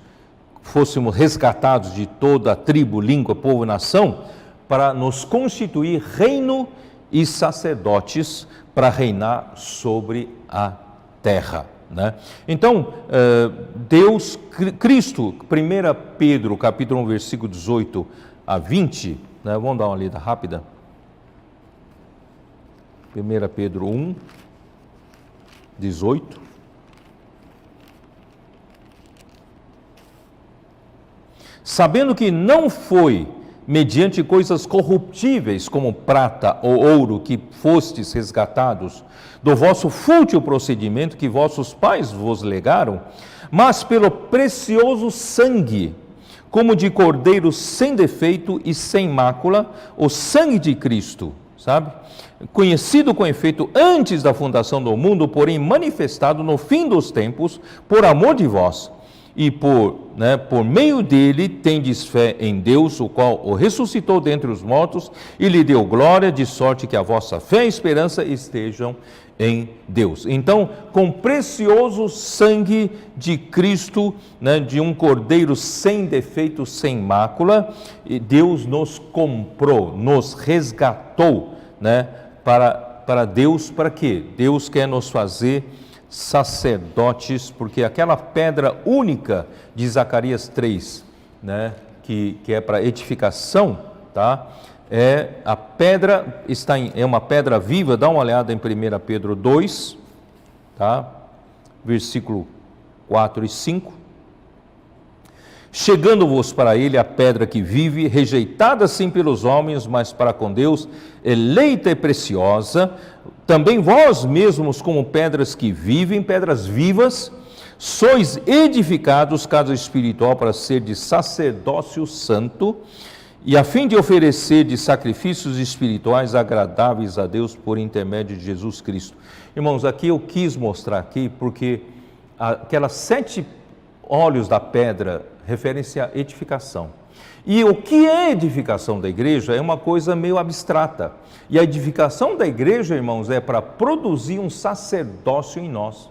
resgatados de toda a tribo, língua, povo e nação, para nos constituir reino e sacerdotes para reinar sobre a terra, né? Então, Cristo, 1 Pedro, capítulo 1, versículo 18 a 20, né? Vamos dar uma lida rápida. 1 Pedro 1, 18. Sabendo que não foi mediante coisas corruptíveis como prata ou ouro que fostes resgatados do vosso fútil procedimento que vossos pais vos legaram, mas pelo precioso sangue, como de cordeiro sem defeito e sem mácula, o sangue de Cristo, sabe? Conhecido com efeito antes da fundação do mundo, porém manifestado no fim dos tempos, por amor de vós. E por meio dele tendes fé em Deus, o qual o ressuscitou dentre os mortos e lhe deu glória, de sorte que a vossa fé e esperança estejam em Deus. Então, com precioso sangue de Cristo, né, de um cordeiro sem defeito, sem mácula, Deus nos comprou, nos resgatou, né, para Deus. Para quê? Deus quer nos fazer sacerdotes, porque aquela pedra única de Zacarias 3, né, que é para edificação, tá? A pedra é uma pedra viva. Dá uma olhada em 1 Pedro 2, tá? Versículo 4 e 5. Chegando-vos para ele a pedra que vive, rejeitada sim pelos homens, mas para com Deus, eleita e preciosa, também vós mesmos como pedras que vivem, pedras vivas, sois edificados, casa espiritual, para ser de sacerdócio santo, e a fim de oferecer de sacrifícios espirituais agradáveis a Deus por intermédio de Jesus Cristo. Irmãos, aqui eu quis mostrar aqui, porque aquelas 7 olhos da pedra referem-se à edificação. E o que é edificação da igreja é uma coisa meio abstrata. E a edificação da igreja, irmãos, é para produzir um sacerdócio em nós.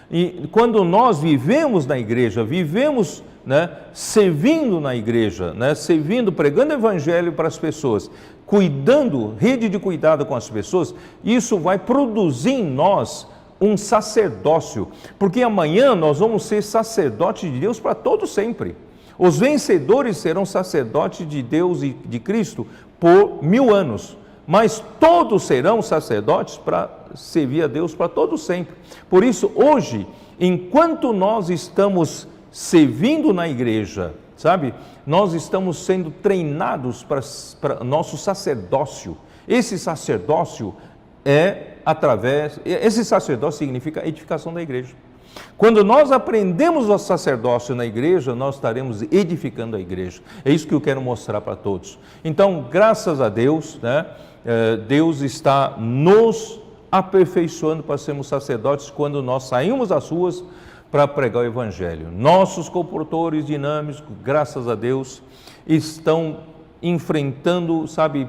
E quando nós vivemos na igreja, vivemos, né, servindo na igreja, né, servindo, pregando o evangelho para as pessoas, cuidando, rede de cuidado com as pessoas, isso vai produzir em nós um sacerdócio, porque amanhã nós vamos ser sacerdotes de Deus para todo sempre. Os vencedores serão sacerdotes de Deus e de Cristo por 1000 anos, mas todos serão sacerdotes para servir a Deus para todo sempre. Por isso, hoje, enquanto nós estamos servindo na igreja, sabe, nós estamos sendo treinados para nosso sacerdócio. Esse sacerdócio esse sacerdócio significa edificação da igreja. Quando nós aprendemos o sacerdócio na igreja, nós estaremos edificando a igreja. É isso que eu quero mostrar para todos. Então, graças a Deus, né, Deus está nos aperfeiçoando para sermos sacerdotes quando nós saímos às ruas para pregar o evangelho. Nossos comportores dinâmicos, graças a Deus, estão enfrentando, sabe,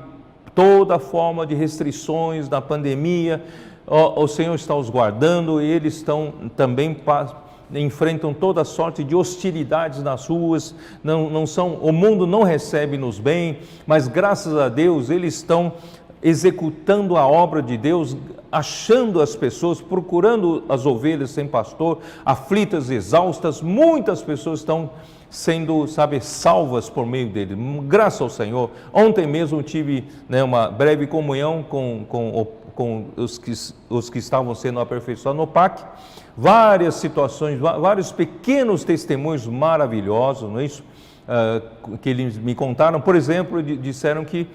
toda forma de restrições da pandemia. O Senhor está os guardando, e eles estão também enfrentam toda sorte de hostilidades nas ruas. O mundo não recebe-nos bem, mas graças a Deus eles estão executando a obra de Deus, achando as pessoas, procurando as ovelhas sem pastor, aflitas, exaustas. Muitas pessoas estão sendo, sabe, salvas por meio dele, graças ao Senhor. Ontem mesmo tive, né, uma breve comunhão com os que estavam sendo aperfeiçoados no PAC, várias situações, vários pequenos testemunhos maravilhosos, não é isso? Que eles me contaram. Por exemplo, disseram que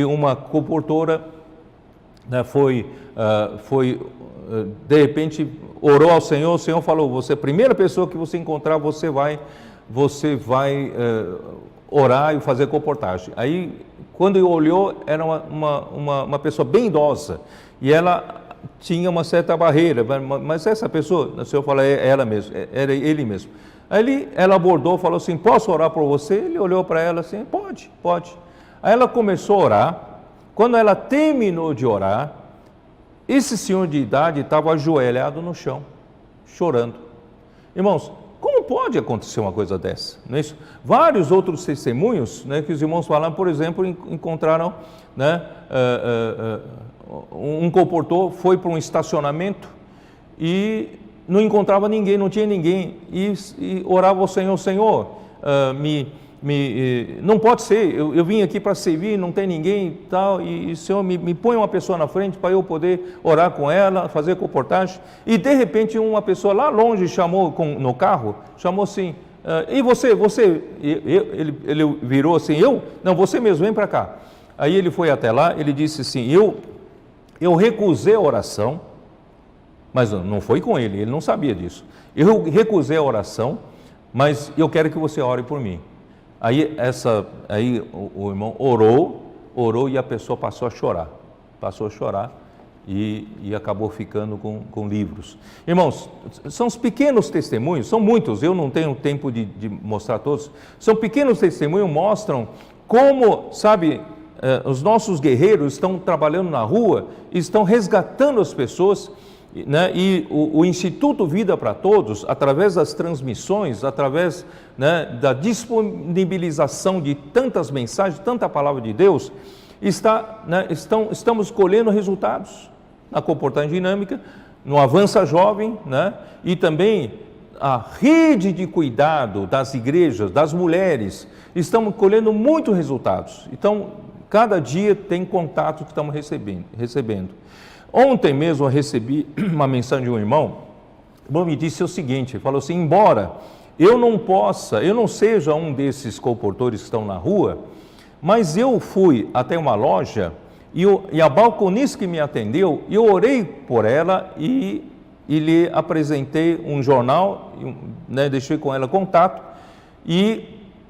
uma comportora, né, foi de repente orou ao Senhor, o Senhor falou: você, a primeira pessoa que você encontrar, você vai orar e fazer comportagem. Aí, quando ele olhou, era uma pessoa bem idosa, e ela tinha uma certa barreira. Mas essa pessoa, o Senhor falou: é ela mesmo, era ele mesmo. Aí ela abordou, falou assim: posso orar por você? Ele olhou para ela assim: pode. Aí ela começou a orar. Quando ela terminou de orar, esse senhor de idade estava ajoelhado no chão, chorando. Irmãos, como pode acontecer uma coisa dessa? Não é isso? Vários outros testemunhos, né, que os irmãos falaram, por exemplo, encontraram, né, um comportor foi para um estacionamento e não encontrava ninguém, não tinha ninguém, e orava ao Senhor: Senhor, não pode ser, eu vim aqui para servir, não tem ninguém e tal, e o Senhor me põe uma pessoa na frente para eu poder orar com ela, fazer comportagem, e de repente uma pessoa lá longe chamou no carro, chamou assim, e você, ele virou assim, não, você mesmo, vem para cá. Aí ele foi até lá, ele disse assim, eu recusei a oração, mas não foi com ele não sabia disso, eu recusei a oração, mas eu quero que você ore por mim. Aí o irmão orou e a pessoa passou a chorar e acabou ficando com livros. Irmãos, são os pequenos testemunhos, são muitos, eu não tenho tempo de mostrar todos, são pequenos testemunhos, mostram como, sabe, os nossos guerreiros estão trabalhando na rua, estão resgatando as pessoas, né? E o Instituto Vida para Todos, através das transmissões, através, né, da disponibilização de tantas mensagens, tanta palavra de Deus, estamos colhendo resultados na comportagem dinâmica, no Avança Jovem, né? E também a rede de cuidado das igrejas, das mulheres, estamos colhendo muitos resultados. Então, cada dia tem contato que estamos recebendo. Ontem mesmo eu recebi uma mensagem de um irmão, me disse o seguinte, falou assim, embora eu não seja um desses colportores que estão na rua, mas eu fui até uma loja e a balconista que me atendeu, eu orei por ela e lhe apresentei um jornal, né, deixei com ela contato, e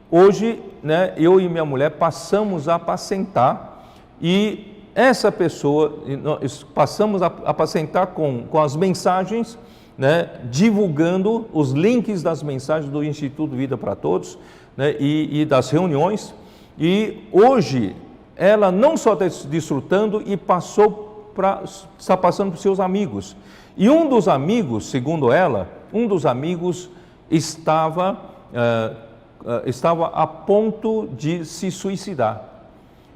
hoje, né, eu e minha mulher passamos a apacentar, e essa pessoa, nós passamos a apacentar com as mensagens, né, divulgando os links das mensagens do Instituto Vida para Todos, né, e das reuniões, e hoje ela não só está desfrutando e está passando para os seus amigos. E um dos amigos, segundo ela, estava a ponto de se suicidar.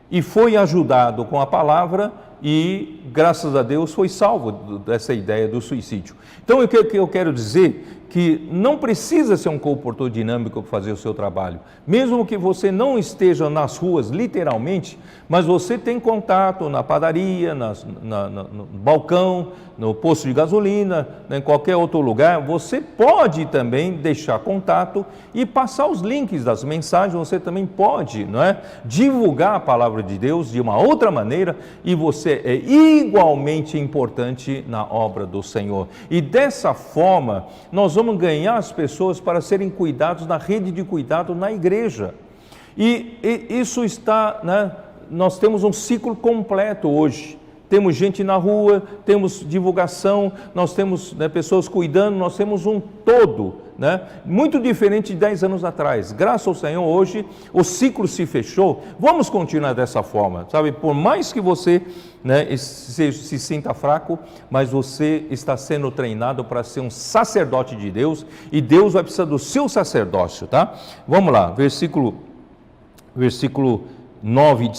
E foi ajudado com a palavra e, graças a Deus, foi salvo dessa ideia do suicídio. Então, o que eu quero dizer que não precisa ser um comportor dinâmico para fazer o seu trabalho. Mesmo que você não esteja nas ruas, literalmente, mas você tem contato na padaria, no balcão, no posto de gasolina, em qualquer outro lugar, você pode também deixar contato e passar os links das mensagens, você também pode, não é, divulgar a palavra de Deus de uma outra maneira, e você é igualmente importante na obra do Senhor. E dessa forma, nós vamos ganhar as pessoas para serem cuidados na rede de cuidado na igreja. E isso está, né, nós temos um ciclo completo hoje. Temos gente na rua, temos divulgação, nós temos, né, pessoas cuidando, nós temos um todo, né, muito diferente de 10 anos atrás. Graças ao Senhor, hoje o ciclo se fechou. Vamos continuar dessa forma, sabe? Por mais que você, né, se sinta fraco, mas você está sendo treinado para ser um sacerdote de Deus, e Deus vai precisar do seu sacerdócio, tá? Vamos lá, versículo 9, 1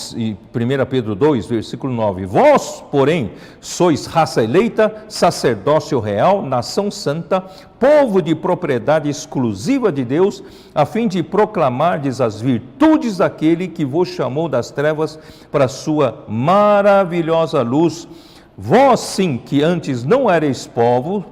Pedro 2, versículo 9. Vós, porém, sois raça eleita, sacerdócio real, nação santa, povo de propriedade exclusiva de Deus, a fim de proclamardes as virtudes daquele que vos chamou das trevas para a sua maravilhosa luz. Vós sim, que antes não erais povo,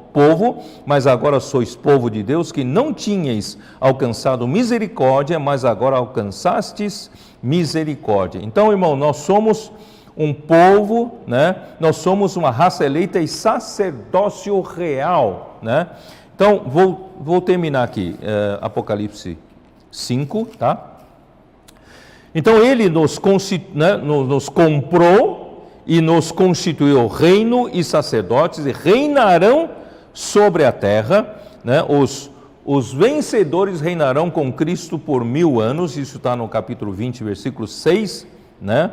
mas agora sois povo de Deus, que não tinhais alcançado misericórdia, mas agora alcançastes misericórdia. Então, irmão, nós somos um povo, né? Nós somos uma raça eleita e sacerdócio real, né? Então, vou terminar aqui, Apocalipse 5, tá? Então, ele nos comprou e nos constituiu reino e sacerdotes, e reinarão sobre a terra, né? Os vencedores reinarão com Cristo por 1000 anos, isso está no capítulo 20, versículo 6, né?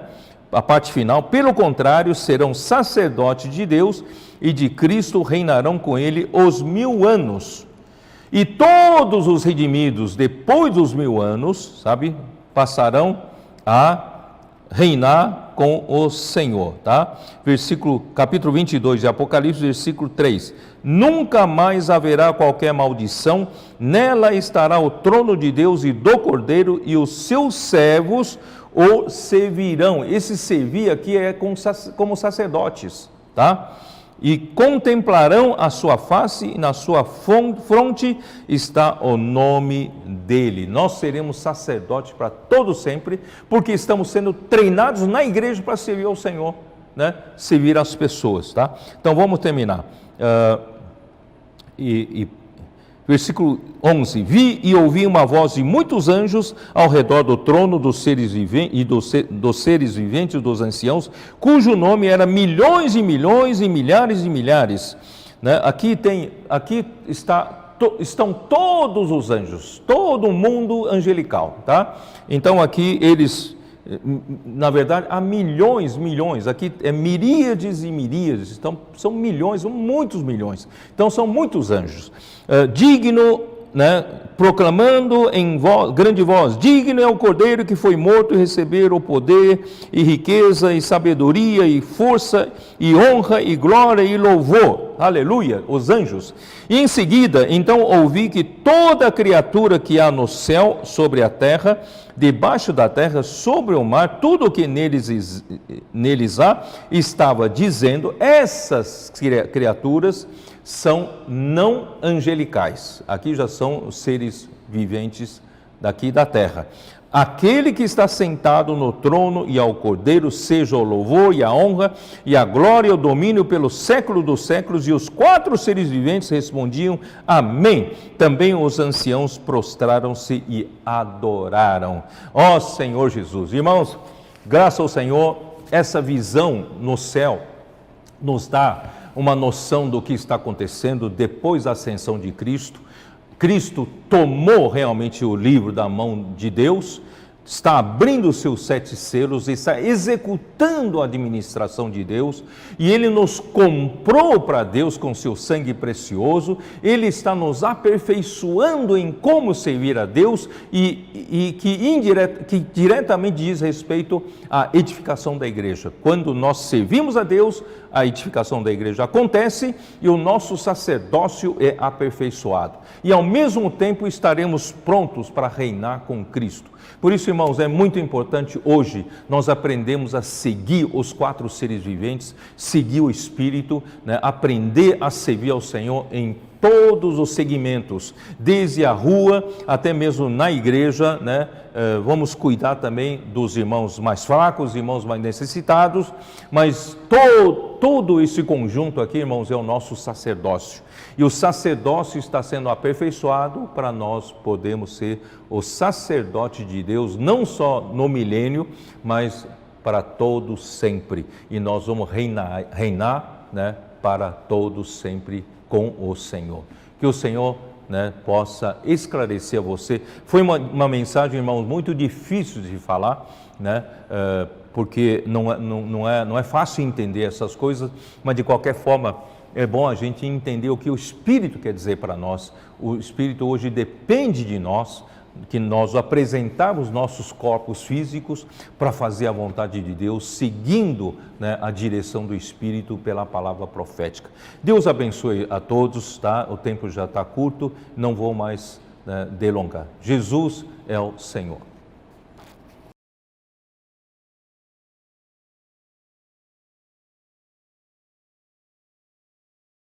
A parte final. Pelo contrário, serão sacerdotes de Deus e de Cristo, reinarão com ele os 1000 anos. E todos os redimidos, depois dos 1000 anos, sabe, passarão a reinar com o Senhor, tá? Capítulo 22 de Apocalipse, versículo 3. Nunca mais haverá qualquer maldição, nela estará o trono de Deus e do Cordeiro, e os seus servos o servirão. Esse servir aqui é como sacerdotes, tá? E contemplarão a sua face, e na sua fronte está o nome dele. Nós seremos sacerdotes para todo sempre, porque estamos sendo treinados na igreja para servir ao Senhor, né? Servir as pessoas, tá? Então vamos terminar. Versículo 11: Vi e ouvi uma voz de muitos anjos ao redor do trono dos seres viventes e dos seres viventes, dos anciãos, cujo nome era milhões e milhões e milhares de milhares, né? Aqui estão todos os anjos, todo o mundo angelical, tá? Então aqui eles, na verdade, há milhões, aqui é miríades e miríades, então são milhões, são muitos milhões, então são muitos anjos. Digno, né, proclamando em grande voz, digno é o Cordeiro que foi morto e receber o poder e riqueza e sabedoria e força e honra e glória e louvor. Aleluia, os anjos. E em seguida, então ouvi que toda criatura que há no céu, sobre a terra, debaixo da terra, sobre o mar, tudo o que neles há, estava dizendo, essas criaturas são não angelicais. Aqui já são os seres viventes daqui da terra. Aquele que está sentado no trono e ao Cordeiro, seja o louvor e a honra e a glória e o domínio pelo século dos séculos. E os 4 seres viventes respondiam, amém. Também os anciãos prostraram-se e adoraram. Ó Senhor Jesus. Irmãos, graças ao Senhor, essa visão no céu nos dá uma noção do que está acontecendo depois da ascensão de Cristo. Cristo tomou realmente o livro da mão de Deus, está abrindo os seus 7 selos, está executando a administração de Deus, e Ele nos comprou para Deus com seu sangue precioso. Ele está nos aperfeiçoando em como servir a Deus, e que diretamente diz respeito à edificação da igreja. Quando nós servimos a Deus, a edificação da igreja acontece e o nosso sacerdócio é aperfeiçoado. E ao mesmo tempo estaremos prontos para reinar com Cristo. Por isso, irmãos, é muito importante hoje nós aprendemos a seguir os 4 seres viventes, seguir o Espírito, né? Aprender a servir ao Senhor em todos os segmentos, desde a rua até mesmo na igreja, né? Vamos cuidar também dos irmãos mais fracos, irmãos mais necessitados, mas todo esse conjunto aqui, irmãos, é o nosso sacerdócio. E o sacerdócio está sendo aperfeiçoado para nós podermos ser o sacerdote de Deus, não só no milênio, mas para todos sempre. E nós vamos reinar, né, para todos sempre com o Senhor. Que o Senhor, né, possa esclarecer a você. Foi uma mensagem, irmãos, muito difícil de falar, né, porque não é fácil entender essas coisas, mas de qualquer forma é bom a gente entender o que o Espírito quer dizer para nós. O Espírito hoje depende de nós, que nós apresentarmos nossos corpos físicos para fazer a vontade de Deus, seguindo, né, a direção do Espírito pela palavra profética. Deus abençoe a todos, tá? O tempo já está curto, não vou mais, né, delongar. Jesus é o Senhor.